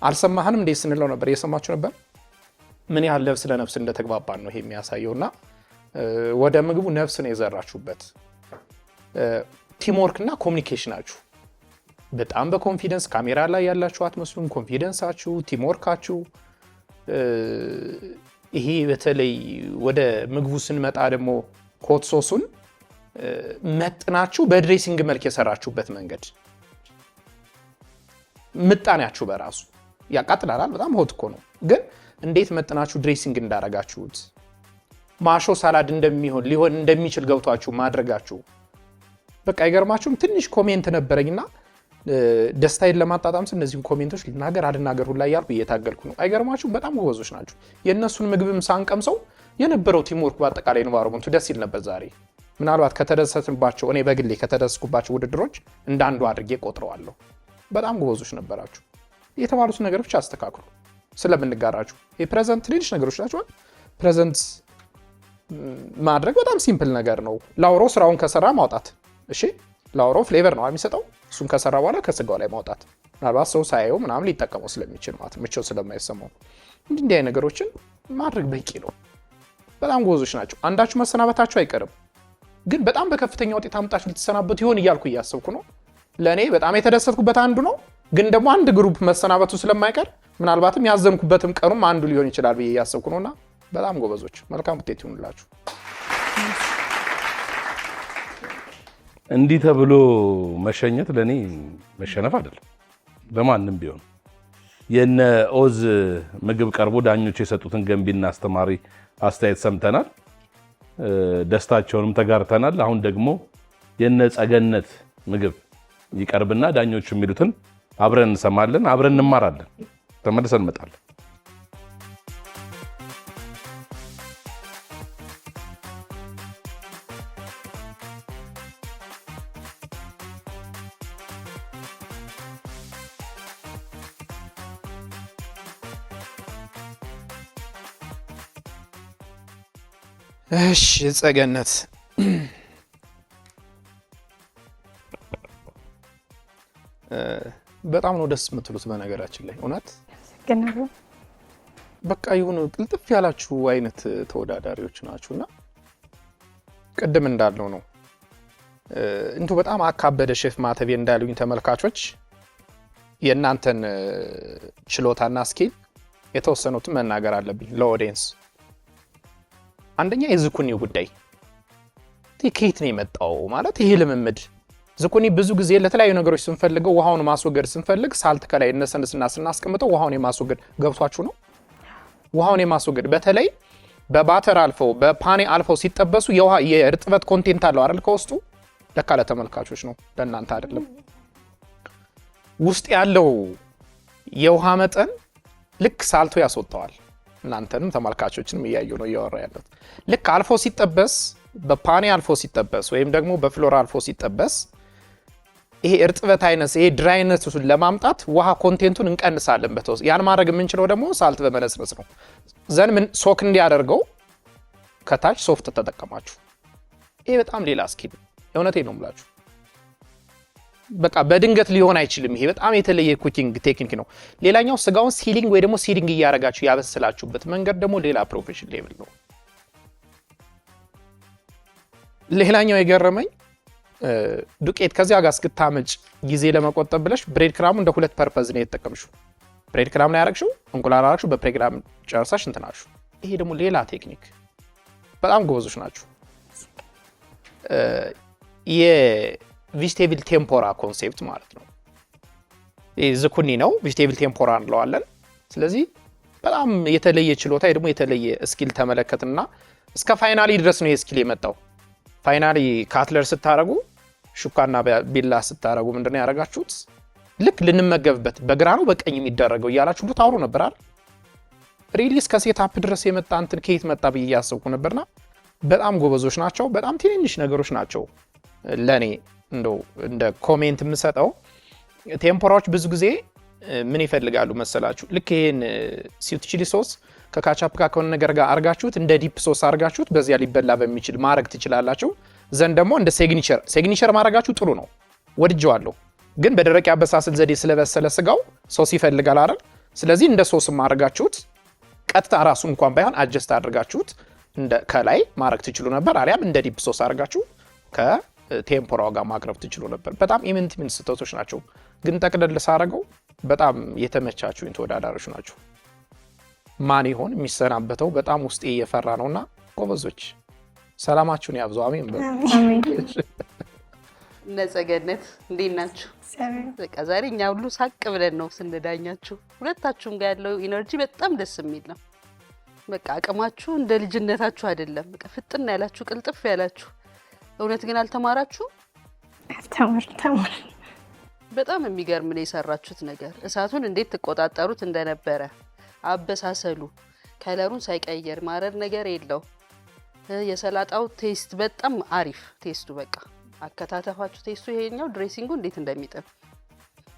አልሰማህንም እንዴ ስንለው ነበር። እየሰማችሁ ነበር። ምን ያህል ነፍስ ለነፍስ እንደተግባባን ነው ይሄ የሚያሳየውና ወደ ምግቡ ነፍስ ነው የዘራችሁበት። ቲምወርክ እና ኮሚኒኬሽናችሁ በጣም በኮንፊደንስ ካሜራ ላይ ያላችሁ አትመስሉም። ኮንፊደንሳችሁ፣ ቲምወርካችሁ ይሄ በተለይ ወደ ምግቡ ስንመጣ ደግሞ ኮት ሶሱን መጥናችሁ በድሬሲንግ መልክ የሰራችሁበት መንገድ ምጣኔያችሁ በራሱ ያቃጥላል። በጣም ሆት እኮ ነው፣ ግን እንዴት መጥናችሁ ድሬሲንግ እንዳረጋችሁት ማሾ ሳላድ ሊሆን እንደሚችል ገብቷችሁ ማድረጋችሁ በቃ አይገርማችሁም? ትንሽ ኮሜንት ነበረኝና ደስታዬን ለማጣጣም እነዚህን ኮሜንቶች ልናገር አልናገር ሁላ እያልኩ እየታገልኩ ነው። አይገርማችሁም? በጣም ጎበዞች ናቸው። የእነሱን ምግብም ሳንቀምሰው የነበረው ቲምወርክ በአጠቃላይ ኤንቫይሮመንቱ ደስ ይል ነበር። ዛሬ ምናልባት ከተደሰትንባቸው እኔ በግሌ ከተደሰትኩባቸው ውድድሮች እንዳንዱ አድርጌ ቆጥረዋለሁ። በጣም ጎበዞች ነበራችሁ። የተባሉት ነገሮች አስተካክሉ ስለምንጋራችሁ። የፕሬዘንት ትንሽ ነገሮች ናቸው። ፕሬዘንት ማድረግ በጣም ሲምፕል ነገር ነው። ላውሮ ስራውን ከሰራ ማውጣት። እሺ ላውሮ ፍሌቨር ነው የሚሰጠው። እሱን ከሰራ በኋላ ከስጋው ላይ ማውጣት። ምናልባት ሰው ሳያየው ምናምን ሊጠቀመው ስለሚችል ማለት ምቾት ስለማይሰማው እንዲህ አይነት ነገሮችን ማድረግ በቂ ነው። በጣም ጎበዞች ናቸው። አንዳችሁ መሰናበታችሁ አይቀርም፣ ግን በጣም በከፍተኛ ውጤት አምጣችሁ ልትሰናበቱ ይሆን እያልኩ እያሰብኩ ነው። ለእኔ በጣም የተደሰትኩበት አንዱ ነው፣ ግን ደግሞ አንድ ግሩፕ መሰናበቱ ስለማይቀር ምናልባትም ያዘንኩበትም ቀኑም አንዱ ሊሆን ይችላል ብዬ እያሰብኩ ነውና በጣም ጎበዞች፣ መልካም ውጤት ይሁንላችሁ። እንዲህ ተብሎ መሸኘት ለኔ መሸነፍ አይደለም፣ ለማንም ቢሆን። የነ ኦዝ ምግብ ቀርቦ ዳኞች የሰጡትን ገንቢና አስተማሪ አስተያየት ሰምተናል፣ ደስታቸውንም ተጋርተናል። አሁን ደግሞ የነ ጸገነት ምግብ ይቀርብና ዳኞቹ የሚሉትን አብረን እንሰማለን፣ አብረን እንማራለን። ተመልሰን እንመጣለን። እሺ ጸገነት በጣም ነው ደስ የምትሉት። በነገራችን ላይ እውነት በቃ የሆነ ቅልጥፍ ያላችሁ አይነት ተወዳዳሪዎች ናችሁና ቅድም እንዳለው ነው እንቱ በጣም አካበደ ሼፍ ማተቤ እንዳሉኝ ተመልካቾች የእናንተን ችሎታና ስኪል የተወሰኑትን መናገር አለብኝ ለኦዲየንስ። አንደኛ የዝኩኒው ጉዳይ ከየት ነው የመጣው ማለት ይሄ ልምምድ ዝኩኒ ብዙ ጊዜ ለተለያዩ ነገሮች ስንፈልገው ውሃውን ማስወገድ ስንፈልግ ሳልት ከላይ እነሰንስና ስናስቀምጠው ውሃውን የማስወገድ ገብቷችሁ ነው። ውሃውን የማስወገድ በተለይ በባተር አልፈው በፓኔ አልፈው ሲጠበሱ የውሃ የእርጥበት ኮንቴንት አለው አይደል ከውስጡ። ለካ ለተመልካቾች ነው ለእናንተ አይደለም። ውስጥ ያለው የውሃ መጠን ልክ ሳልቶ ያስወጣዋል። እናንተንም ተመልካቾችንም እያዩ ነው እያወራ ያለው። ልክ አልፎ ሲጠበስ በፓኔ አልፎ ሲጠበስ ወይም ደግሞ በፍሎር አልፎ ሲጠበስ ይሄ እርጥበት አይነት ይሄ ድራይነቱን ለማምጣት ውሃ ኮንቴንቱን እንቀንሳለን በተወሰነ። ያን ማድረግ የምንችለው ደግሞ ሳልት በመነስነስ ነው። ዘን ምን ሶክ እንዲያደርገው ከታች ሶፍት ተጠቀማችሁ። ይሄ በጣም ሌላ ስኪል እውነቴ ነው የምላችሁ። በቃ በድንገት ሊሆን አይችልም። ይሄ በጣም የተለየ ኩኪንግ ቴክኒክ ነው። ሌላኛው ስጋውን ሲሊንግ ወይ ደግሞ ሲዲንግ እያደረጋችሁ ያበስላችሁበት መንገድ ደግሞ ሌላ ፕሮፌሽን ሌቭል ነው። ሌላኛው የገረመኝ ዱቄት ከዚያ ጋር እስክታመጭ ጊዜ ለመቆጠብ ብለሽ ብሬድ ክራሙ እንደ ሁለት ፐርፐዝ ነው የተጠቀምሽው። ብሬድ ክራም ነው ያረግሽው፣ እንቁላል አረግሽው፣ በፕሮግራም ጨርሰሽ እንትናሹ ይሄ ደግሞ ሌላ ቴክኒክ በጣም ጎበዞች ናችሁ። የቬጂቴብል ቴምፖራ ኮንሴፕት ማለት ነው። ይሄ ዝኩኒ ነው፣ ቬጂቴብል ቴምፖራ እንለዋለን። ስለዚህ በጣም የተለየ ችሎታ ደግሞ የተለየ ስኪል ተመለከትና እስከ ፋይናሊ ድረስ ነው የስኪል የመጣው። ፋይናሊ ካትለር ስታረጉ ሹካና ቢላ ስታረጉ ምንድነው ያረጋችሁት? ልክ ልንመገብበት በግራ ነው በቀኝ የሚደረገው እያላችሁ ሁሉ ታውሩ ነበር አይደል? ሪሊስ ከሴታፕ ድረስ የመጣ እንትን ከየት መጣ ብዬ ያሰብኩ ነበርና በጣም ጎበዞች ናቸው። በጣም ትንንሽ ነገሮች ናቸው ለኔ እንደው እንደ ኮሜንት የምሰጠው። ቴምፖራዎች ብዙ ጊዜ ምን ይፈልጋሉ መሰላችሁ? ልክ ይሄን ስዊት ቺሊ ሶስ ከካቻፕ ጋር ከሆነ ነገር ጋር አርጋችሁት እንደ ዲፕ ሶስ አርጋችሁት በዚያ ሊበላ በሚችል ማድረግ ትችላላችሁ። ዘንድ ደግሞ እንደ ሲግኒቸር ማድረጋችሁ ጥሩ ነው፣ ወድጀዋለሁ። ግን በደረቅ ያበሳሰል ዘዴ ስለበሰለ ስጋው ሶስ ይፈልጋል አይደል? ስለዚህ እንደ ሶስ ማድረጋችሁት ቀጥታ ራሱ እንኳን ባይሆን አጀስት አድርጋችሁት እንደ ከላይ ማድረግ ትችሉ ነበር። አሊያም እንደ ዲፕ ሶስ አድርጋችሁ ከቴምፖራው ጋር ማቅረብ ትችሉ ነበር። በጣም ኢምንት ስህተቶች ናቸው። ግን ጠቅለል ሳረገው በጣም የተመቻችሁኝ ተወዳዳሪዎች ናቸው። ማን ይሆን የሚሰናበተው? በጣም ውስጤ እየፈራ ነውና ጎበዞች፣ ሰላማችሁን ያብዛው። አሜን። ነጸገነት እንዴት ናችሁ? በቃ ዛሬ እኛ ሁሉ ሳቅ ብለን ነው ስንዳኛችሁ። ሁለታችሁም ጋር ያለው ኢነርጂ በጣም ደስ የሚል ነው። በቃ አቅማችሁ እንደ ልጅነታችሁ አይደለም። በቃ ፍጥና ያላችሁ ቅልጥፍ ያላችሁ። እውነት ግን አልተማራችሁ? ተማር በጣም የሚገርም ነው የሰራችሁት ነገር። እሳቱን እንዴት ተቆጣጣሩት እንደነበረ አበሳሰሉ፣ ከለሩን ሳይቀየር ማረር ነገር የለው። የሰላጣው ቴስት በጣም አሪፍ ቴስቱ፣ በቃ አከታተፋችሁ ቴስቱ፣ ይሄኛው ድሬሲንጉ እንዴት እንደሚጥም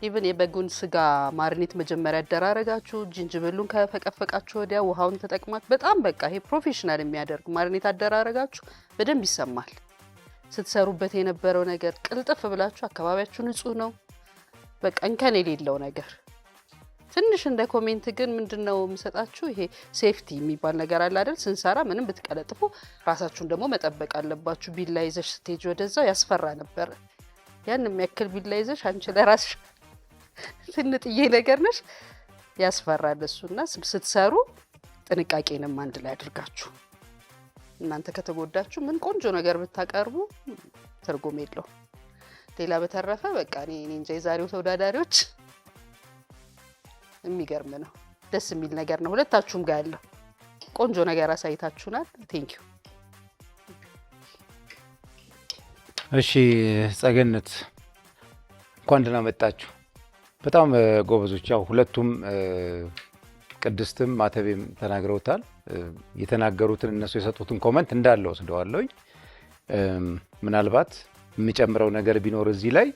ኢቭን የበጉን ስጋ ማርኔት መጀመሪያ አደራረጋችሁ፣ ጅንጅብሉን ከፈቀፈቃችሁ ወዲያ ውሃውን ተጠቅማችሁ በጣም በቃ ይሄ ፕሮፌሽናል የሚያደርግ ማርኔት አደራረጋችሁ በደንብ ይሰማል። ስትሰሩበት የነበረው ነገር ቅልጥፍ ብላችሁ፣ አካባቢያችሁ ንጹህ ነው፣ በቃ እንከን የሌለው ነገር። ትንሽ እንደ ኮሜንት ግን ምንድነው የምሰጣችሁ፣ ይሄ ሴፍቲ የሚባል ነገር አለ አይደል? ስንሰራ ምንም ብትቀለጥፉ ራሳችሁን ደግሞ መጠበቅ አለባችሁ። ቢላ ይዘሽ ስትሄጂ ወደዛው ያስፈራ ነበር። ያን የሚያክል ቢላ ይዘሽ አንቺ ለራስሽ ትንጥዬ ነገር ነሽ፣ ያስፈራል እሱና ስትሰሩ ጥንቃቄንም አንድ ላይ አድርጋችሁ እናንተ ከተጎዳችሁ ምን ቆንጆ ነገር ብታቀርቡ ትርጉም የለው። ሌላ በተረፈ በቃ እኔ እንጃ የዛሬው ተወዳዳሪዎች የሚገርም ነው፣ ደስ የሚል ነገር ነው። ሁለታችሁም ጋር ያለው ቆንጆ ነገር አሳይታችሁናል። ቴንክ ዩ። እሺ ጸገነት እንኳን ደህና መጣችሁ። በጣም ጎበዞች። ያው ሁለቱም ቅድስትም ማተቤም ተናግረውታል። የተናገሩትን እነሱ የሰጡትን ኮመንት እንዳለ ወስደዋለሁ። ምናልባት የሚጨምረው ነገር ቢኖር እዚህ ላይ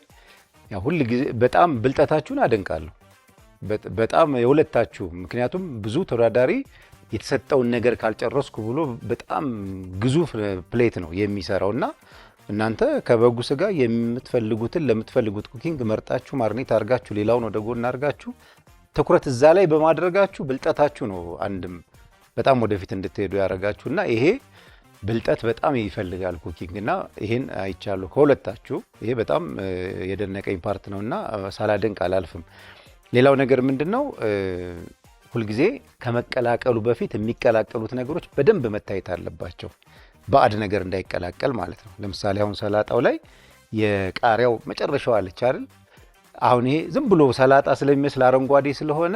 ያው ሁሉ ጊዜ በጣም ብልጠታችሁን አደንቃለሁ። በጣም የሁለታችሁ። ምክንያቱም ብዙ ተወዳዳሪ የተሰጠውን ነገር ካልጨረስኩ ብሎ በጣም ግዙፍ ፕሌት ነው የሚሰራውና እናንተ ከበጉ ስጋ የምትፈልጉትን ለምትፈልጉት ኩኪንግ መርጣችሁ ማርኔት አድርጋችሁ ሌላውን ወደ ጎን አድርጋችሁ ትኩረት እዛ ላይ በማድረጋችሁ ብልጠታችሁ ነው አንድም በጣም ወደፊት እንድትሄዱ ያደርጋችሁና ይሄ ብልጠት በጣም ይፈልጋል ኩኪንግ እና ይሄን አይቻለሁ ከሁለታችሁ። ይሄ በጣም የደነቀኝ ፓርት ነውና ሳላደንቅ አላልፍም። ሌላው ነገር ምንድነው ሁልጊዜ ከመቀላቀሉ በፊት የሚቀላቀሉት ነገሮች በደንብ መታየት አለባቸው፣ ባዕድ ነገር እንዳይቀላቀል ማለት ነው። ለምሳሌ አሁን ሰላጣው ላይ የቃሪያው መጨረሻው አለች አይደል? አሁን ይሄ ዝም ብሎ ሰላጣ ስለሚመስል አረንጓዴ ስለሆነ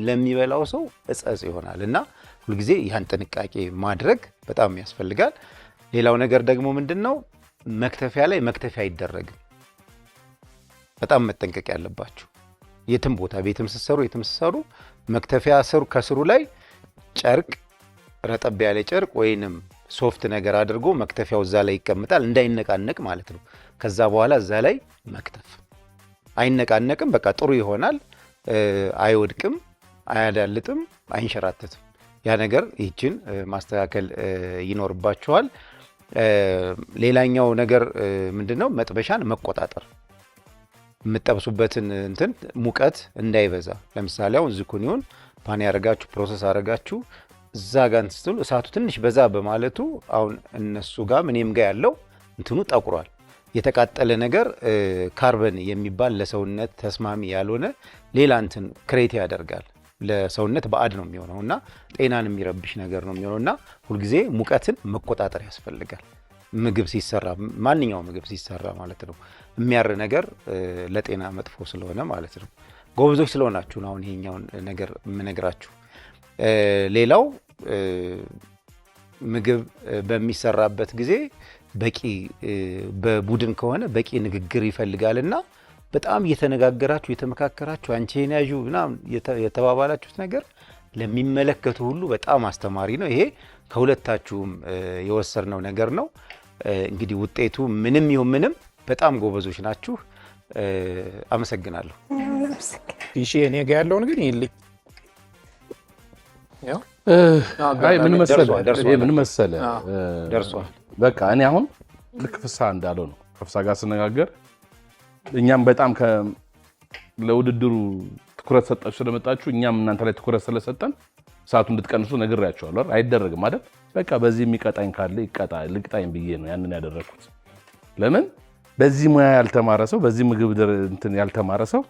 ለሚበላው ሰው እጸጽ ይሆናል እና ሁልጊዜ ያን ጥንቃቄ ማድረግ በጣም ያስፈልጋል። ሌላው ነገር ደግሞ ምንድነው መክተፊያ ላይ መክተፊያ አይደረግም። በጣም መጠንቀቅ ያለባችሁ የትም ቦታ ቤትም ስትሰሩ መክተፊያ ከስሩ ላይ ጨርቅ ረጠብ ያለ ጨርቅ ወይንም ሶፍት ነገር አድርጎ መክተፊያው እዛ ላይ ይቀመጣል እንዳይነቃነቅ ማለት ነው። ከዛ በኋላ እዛ ላይ መክተፍ አይነቃነቅም፣ በቃ ጥሩ ይሆናል። አይወድቅም፣ አያዳልጥም፣ አይንሸራተትም። ያ ነገር ይህችን ማስተካከል ይኖርባችኋል። ሌላኛው ነገር ምንድነው መጥበሻን መቆጣጠር፣ የምትጠብሱበትን እንትን ሙቀት እንዳይበዛ። ለምሳሌ አሁን ዝኩኒውን ፓን ያረጋችሁ ፕሮሰስ አረጋችሁ እዛ ጋር ስትሉ እሳቱ ትንሽ በዛ በማለቱ አሁን እነሱ ጋር ምንም ጋር ያለው እንትኑ ጠቁሯል። የተቃጠለ ነገር ካርበን የሚባል ለሰውነት ተስማሚ ያልሆነ ሌላ እንትን ክሬት ያደርጋል። ለሰውነት ባዕድ ነው የሚሆነው እና ጤናን የሚረብሽ ነገር ነው የሚሆነው እና ሁልጊዜ ሙቀትን መቆጣጠር ያስፈልጋል። ምግብ ሲሰራ ማንኛውም ምግብ ሲሰራ ማለት ነው የሚያር ነገር ለጤና መጥፎ ስለሆነ ማለት ነው። ጎበዞች ስለሆናችሁ ነው አሁን ይሄኛውን ነገር የምነግራችሁ። ሌላው ምግብ በሚሰራበት ጊዜ በቂ በቡድን ከሆነ በቂ ንግግር ይፈልጋልና በጣም እየተነጋገራችሁ እየተመካከራችሁ አንቺ እኔ ያዡ ምናምን የተባባላችሁት ነገር ለሚመለከቱ ሁሉ በጣም አስተማሪ ነው። ይሄ ከሁለታችሁም የወሰድነው ነገር ነው። እንግዲህ ውጤቱ ምንም ይሁን ምንም በጣም ጎበዞች ናችሁ። አመሰግናለሁ። እሺ እኔ ጋር ያለውን ግን ይልኝ ያው አይ ምን መሰለ ደርሷል። በቃ እኔ አሁን ልክ ፍስሐ እንዳለው ነው። ከፍስሐ ጋር ስነጋገር እኛም በጣም ለውድድሩ ትኩረት ሰጣችሁ ስለመጣችሁ እኛም እናንተ ላይ ትኩረት ስለሰጠን ሰዓቱን እንድትቀንሱ ነግሬያቸዋለሁ። አይደረግም አይደል? በቃ በዚህ የሚቀጣኝ ካለ ልቅጣኝ ብዬ ነው ያንን ያደረኩት። ለምን በዚህ ሙያ ያልተማረ ሰው በዚህ ምግብ እንትን ያልተማረ ሰው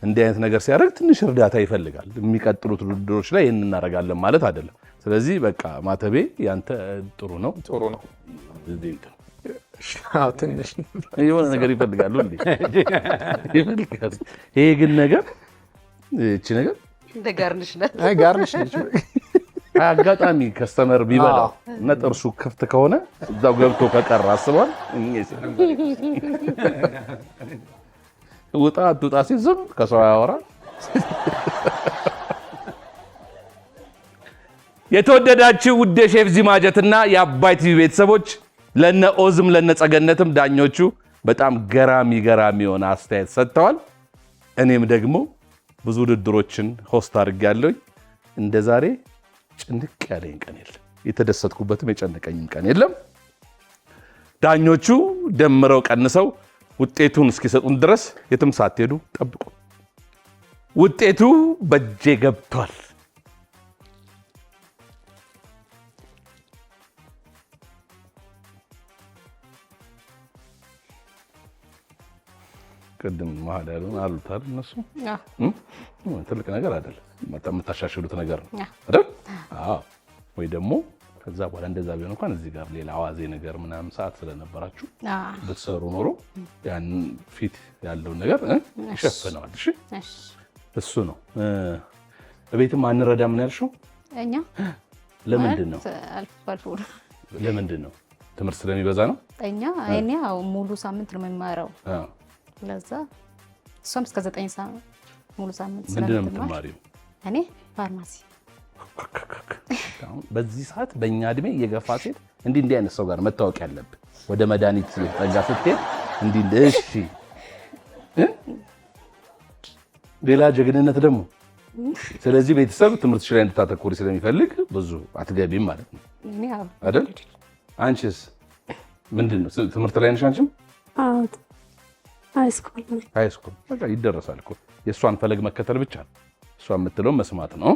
እንዲህ አይነት ነገር ሲያደርግ ትንሽ እርዳታ ይፈልጋል። የሚቀጥሉት ውድድሮች ላይ ይሄን እናደርጋለን ማለት አይደለም። ስለዚህ በቃ ማተቤ ያንተ ጥሩ ነው። ትንሽ የሆነ ነገር ይፈልጋሉ እንዴ? ይፈልጋሉ። ይሄ ግን ነገር እቺ ነገር እንደ ጋርንሽ ነች። አይ ጋርንሽ ነች። አጋጣሚ ከስተመር ቢበላው እና ጥርሱ ክፍት ከሆነ እዛው ገብቶ ከቀረ አስቧል። ውጣ አትውጣ ሲል ዝም ከሰው ያወራል። የተወደዳችሁ ውድ የሼፍ ዚማጀትና የአባይ ቲቪ ቤተሰቦች ለነ ኦዝም ለነ ጸገነትም ዳኞቹ በጣም ገራሚ የሆነ አስተያየት ሰጥተዋል። እኔም ደግሞ ብዙ ውድድሮችን ሆስት አድርጌያለሁ። እንደዛሬ ጭንቅ ያለኝ ቀን የለም፣ የተደሰትኩበትም የጨነቀኝም ቀን የለም። ዳኞቹ ደምረው ቀንሰው ውጤቱን እስኪሰጡን ድረስ የትም ሳትሄዱ ጠብቁ። ውጤቱ በእጄ ገብቷል። ቅድም መሀል ያለውን አሉታል እነሱ ትልቅ ነገር አይደለም፣ የምታሻሽሉት ነገር ነው አይደል? አዎ። ወይ ደግሞ ከዛ በኋላ እንደዛ ቢሆን እንኳን እዚህ ጋር ሌላ አዋዜ ነገር ምናምን ሰዓት ስለነበራችሁ ብትሰሩ ኖሮ ያን ፊት ያለውን ነገር ይሸፍነዋል። እሺ እሱ ነው። በቤትም አንረዳ ምን ያልሽው እኛ ለምንድን ነው? አልፎ ለምንድን ነው? ትምህርት ስለሚበዛ ነው። እኛ እኔ ያው ሙሉ ሳምንት ነው የምማረው። ለዛ እሷም እስከ 9 ሰዓት ሙሉ ሳምንት ምንድን ነው የምትማሪው? እኔ ፋርማሲ። በዚህ ሰዓት በእኛ እድሜ የገፋ ሴት እንዲህ አይነት ሰው ጋር መታወቅ ያለብን ወደ መድኃኒት ጠጋ ስትሄድ እንዲህ እሺ። ሌላ ጀግንነት ደግሞ ስለዚህ ቤተሰብ ትምህርትሽ ላይ እንድታተኩሪ ስለሚፈልግ ብዙ አትገቢም ማለት ነው አይደል? አንቺስ ምንድን ነው ትምህርት ላይ ነሽ አንቺም? አዎ ሃይስኩል በቃ ይደረሳል እኮ። የእሷን ፈለግ መከተል ብቻ ነው። እሷ የምትለው መስማት ነው።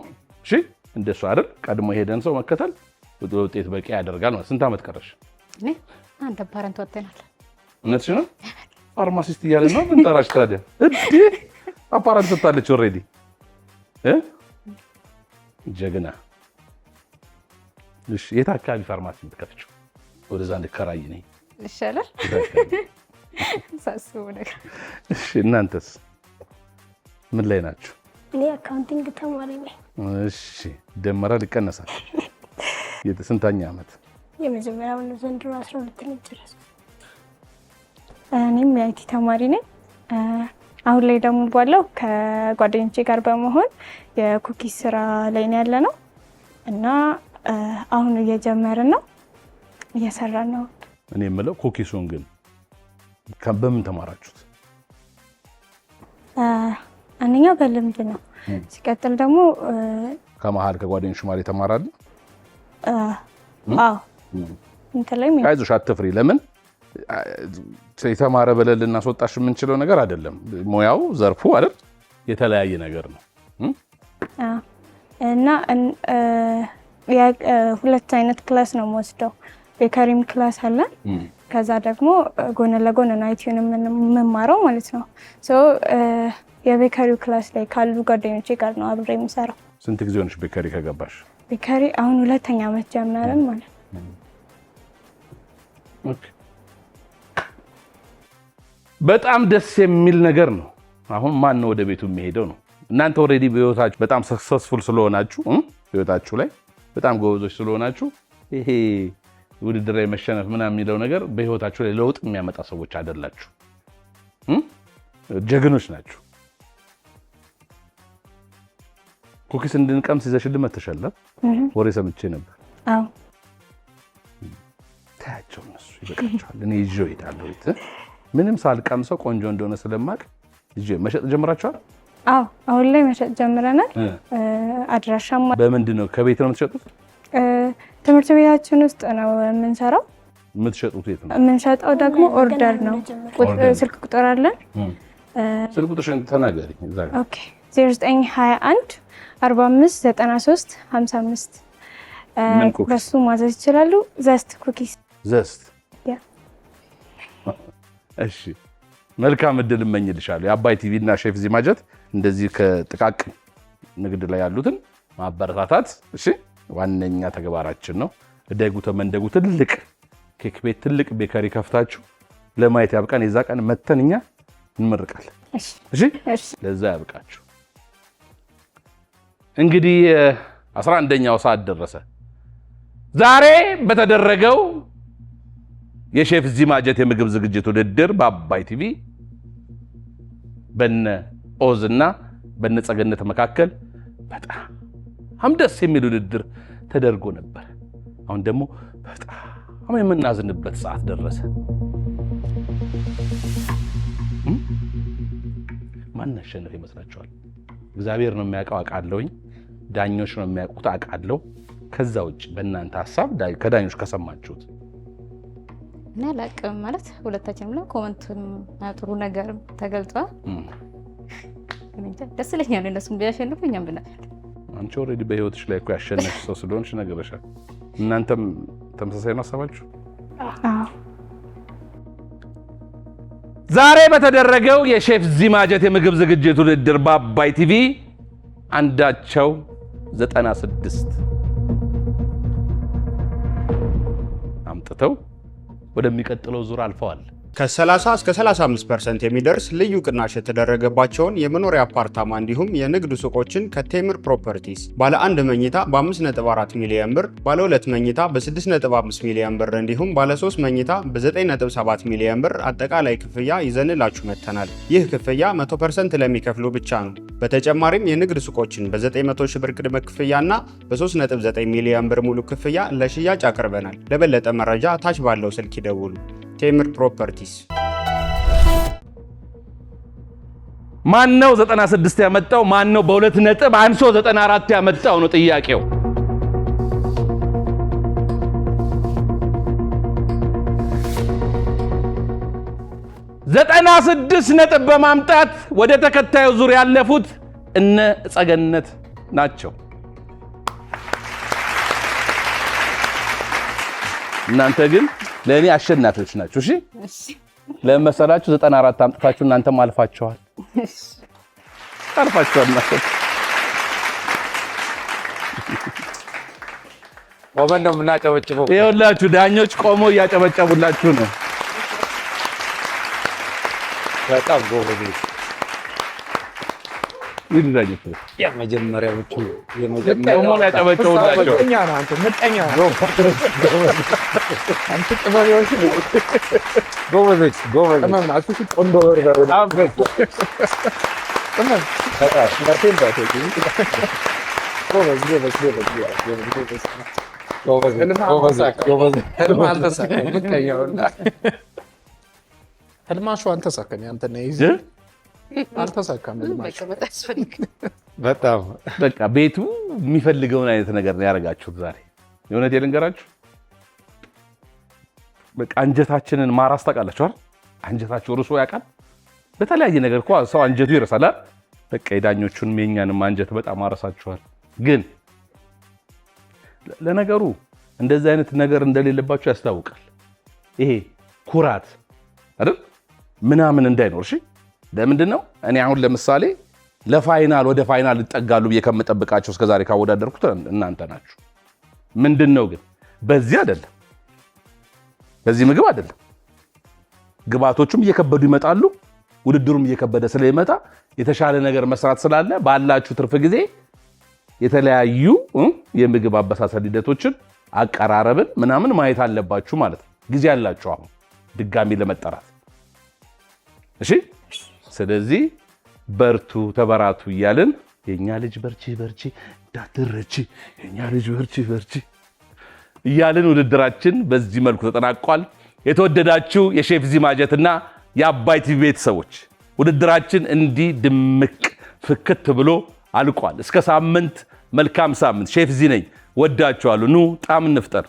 እሺ እንደሱ አይደል? ቀድሞ ሄደን ሰው መከተል ውጤት በቂ ያደርጋል ማለት። ስንት ዓመት ቀረሽ? እኔ አንድ ፓረንት ወጥተናል። እውነትሽ ነው። ፋርማሲስት እያለ ነው ምን ጠራሽ ታዲያ? እንዴ አፓራንት ሰጥታለች ኦልሬዲ። ጀግና። እሺ የት አካባቢ ፋርማሲ የምትከፍቺው? ወደዛ እንድከራይ ነኝ ይሻላል ሳስበው ነገር። እሺ እናንተስ ምን ላይ ናችሁ? እኔ አካውንቲንግ ተማሪ ነኝ። እሺ ደመራል ይቀነሳል። ስንተኛ ዓመት? የመጀመሪያው ዘንድሮ 12 ነኝ ጨረስኩ። እኔም የአይቲ ተማሪ ነኝ። አሁን ላይ ደግሞ ባለው ከጓደኞቼ ጋር በመሆን የኩኪስ ስራ ላይ ነው ያለነው እና አሁን እየጀመርን ነው እየሰራን ነው። እኔ የምለው ኩኪሱን ግን በምን ተማራችሁት? አንደኛው በልምድ ነው። ሲቀጥል ደግሞ ከመሀል ከጓደኞች ማለት ተማራለ? አዎ እንተለም አይዞሽ አትፍሪ። ለምን የተማረ በለል እናስወጣሽ የምንችለው ነገር አይደለም። ሙያው ዘርፉ አይደል የተለያየ ነገር ነው እና ሁለት አይነት ክላስ ነው የምወስደው። ቤከሪም ክላስ አለን። ከዛ ደግሞ ጎን ለጎን ናይቲውን የምማረው ማለት ነው። የቤከሪው ክላስ ላይ ካሉ ጓደኞቼ ጋር ነው አብሬ የምሰራው። ስንት ጊዜ ሆነሽ ቤከሪ ከገባሽ? ቤከሪ አሁን 2ኛ ዓመት ጀመርን ማለት ነው። ኦኬ በጣም ደስ የሚል ነገር ነው። አሁን ማን ነው ወደ ቤቱ የሚሄደው ነው? እናንተ ኦልሬዲ በህይወታችሁ በጣም ሰክሰስፉል ስለሆናችሁ ህይወታችሁ ላይ በጣም ጎበዞች ስለሆናችሁ ይሄ ውድድር ላይ መሸነፍ ምናምን የሚለው ነገር በህይወታችሁ ላይ ለውጥ የሚያመጣ ሰዎች አይደላችሁ። ጀግኖች ናችሁ። ኩኪስ እንድንቀምስ ይዘሽልኝ መተሻል። ወሬ ሰምቼ ነበር። አዎ ታያቸው እነሱ ይበቃቸዋል። እኔ ይዤው እሄዳለሁ። ምንም ሳልቀምሰው ቆንጆ እንደሆነ ስለማቅ ይዤ መሸጥ ጀምራችኋል? አዎ አሁን ላይ መሸጥ ጀምረናል። አድራሻም በምንድን ነው? ከቤት ነው የምትሸጡት? ትምህርት ቤታችን ውስጥ ነው የምንሰራው። የምትሸጡት የት ነው? የምንሸጠው ደግሞ ኦርደር ነው። ስልክ ቁጥር አለን። ስልክ ቁጥርሽን ተናገሪ። ኦኬ 0921 45 93 55 በሱ ማዘዝ ይችላሉ። ዘስት ኩኪስ ዘስት። እሺ መልካም እድል እመኝልሻለሁ። የአባይ ቲቪ እና ሼፍ ዚማጀት እንደዚህ ከጥቃቅን ንግድ ላይ ያሉትን ማበረታታት እሺ ዋነኛ ተግባራችን ነው። እደጉ ተመንደጉ። ትልቅ ኬክ ቤት ትልቅ ቤከሪ ከፍታችሁ ለማየት ያብቃን። የዛ ቀን መተንኛ እንመርቃለን። እሺ ለዛ ያብቃችሁ። እንግዲህ 11ኛው ሰዓት ደረሰ። ዛሬ በተደረገው የሼፍ ዚማጀት የምግብ ዝግጅት ውድድር በአባይ ቲቪ በነ ኦዝና በነ ጸገነት መካከል በጣም ደስ የሚል ውድድር ተደርጎ ነበር። አሁን ደግሞ በጣም የምናዝንበት ሰዓት ደረሰ። ማን አሸነፈ ይመስላችኋል? እግዚአብሔር ነው የሚያውቀው አውቃለሁኝ። ዳኞች ነው የሚያውቁት አውቃለሁ። ከዛ ውጭ በእናንተ ሐሳብ ከዳኞች ከሰማችሁት እና አላውቅም ማለት ሁለታችንም ላይ ኮመንትም ጥሩ ነገርም ተገልጿል። ደስ ይለኛል እነሱም ቢያሸንፉ እኛም ብናሸንፍ። አንቺ ኦልሬዲ በህይወትሽ ላይ እኮ ያሸነፍሽ ሰው ስለሆንሽ ነገርሻል። እናንተም ተመሳሳይ ነው ሐሳባችሁ? ዛሬ በተደረገው የሼፍ ዚማጀት የምግብ ዝግጅት ውድድር በአባይ ቲቪ አንዳቸው 96 አምጥተው ወደሚቀጥለው ዙር አልፈዋል። ከ30 እስከ 35% የሚደርስ ልዩ ቅናሽ የተደረገባቸውን የመኖሪያ አፓርታማ እንዲሁም የንግድ ሱቆችን ከቴምር ፕሮፐርቲስ ባለ 1 መኝታ በ5.4 ሚሊዮን ብር፣ ባለ 2 መኝታ በ6.5 ሚሊዮን ብር እንዲሁም ባለ 3 መኝታ በ9.7 ሚሊዮን ብር አጠቃላይ ክፍያ ይዘንላችሁ መጥተናል። ይህ ክፍያ 100% ለሚከፍሉ ብቻ ነው። በተጨማሪም የንግድ ሱቆችን በ900 ሺህ ብር ቅድመ ክፍያና በ3.9 ሚሊዮን ብር ሙሉ ክፍያ ለሽያጭ አቅርበናል። ለበለጠ መረጃ ታች ባለው ስልክ ይደውሉ። ቴምር ፕሮፐርቲስ። ማን ነው 96 ያመጣው? ማን ነው በ2 ነጥብ አንሶ 94 ያመጣው ነው ጥያቄው። የ96 ነጥብ በማምጣት ወደ ተከታዩ ዙር ያለፉት እነ ጸገነት ናቸው። እናንተ ግን ለእኔ አሸናፊዎች ናችሁ። እሺ ለመሰላችሁ 94 አምጥታችሁ እናንተም አልፋችኋል። ቆመን ነው የምናጨበጭበው። ይኸውላችሁ ዳኞች ቆሞ እያጨበጨቡላችሁ ነው። በጣም ጎበዝ ይድራጅት የመጀመሪያዎቹ ቆሞ ያጨበጨቡላችሁ። ምቀኛ ነው አንተ ምቀኛ ነው። አንተ ጥበሪዎች ጎበዞች ጎበዞች ተማምና አሱ ቆንዶ ወርወር አብረት ተማም ማርቴን ባቴ ጎበዝ ህልም አልተሳካም። ምቀኛውና ህልማችሁ አልተሳካም። ያንተ ነው ይዘ አልተሳካም። ህልማችሁ በጣም በቃ ቤቱ የሚፈልገውን አይነት ነገር ነው ያደርጋችሁት ዛሬ። የእውነት ልንገራችሁ በቃ አንጀታችንን ማራስ ታውቃላችሁ አይደል? አንጀታችሁ ርሶ ያውቃል። በተለያየ ነገር እኮ ሰው አንጀቱ ይረሳል። በቃ የዳኞቹንም የኛንም አንጀት በጣም አረሳችኋል። ግን ለነገሩ እንደዚህ አይነት ነገር እንደሌለባችሁ ያስታውቃል። ይሄ ኩራት አይደል ምናምን እንዳይኖር። እሺ ለምንድን ነው እኔ አሁን ለምሳሌ ለፋይናል ወደ ፋይናል ይጠጋሉ ብዬ ከምጠብቃቸው እስከዛሬ ካወዳደርኩት እናንተ ናችሁ። ምንድነው ግን በዚህ አይደለም፣ በዚህ ምግብ አይደለም። ግብአቶቹም እየከበዱ ይመጣሉ፣ ውድድሩም እየከበደ ስለሚመጣ የተሻለ ነገር መስራት ስላለ ባላችሁ ትርፍ ጊዜ የተለያዩ የምግብ አበሳሰል ሂደቶችን አቀራረብን ምናምን ማየት አለባችሁ ማለት ነው። ጊዜ ያላችሁ አሁን ድጋሚ ለመጠራት እሺ። ስለዚህ በርቱ ተበራቱ እያልን የኛ ልጅ በርቺ በርቺ እንዳትረቺ የኛ ልጅ በርቺ በርቺ እያልን ውድድራችን በዚህ መልኩ ተጠናቋል። የተወደዳችሁ የሼፍ ዚማጀትና የአባይ ቲቪ ቤተሰቦች ውድድራችን እንዲህ ድምቅ ፍክት ብሎ አልቋል። እስከ ሳምንት መልካም ሳምንት። ሼፍ ዚ ነኝ። ወዳችኋለሁ። ኑ ጣም እንፍጠር።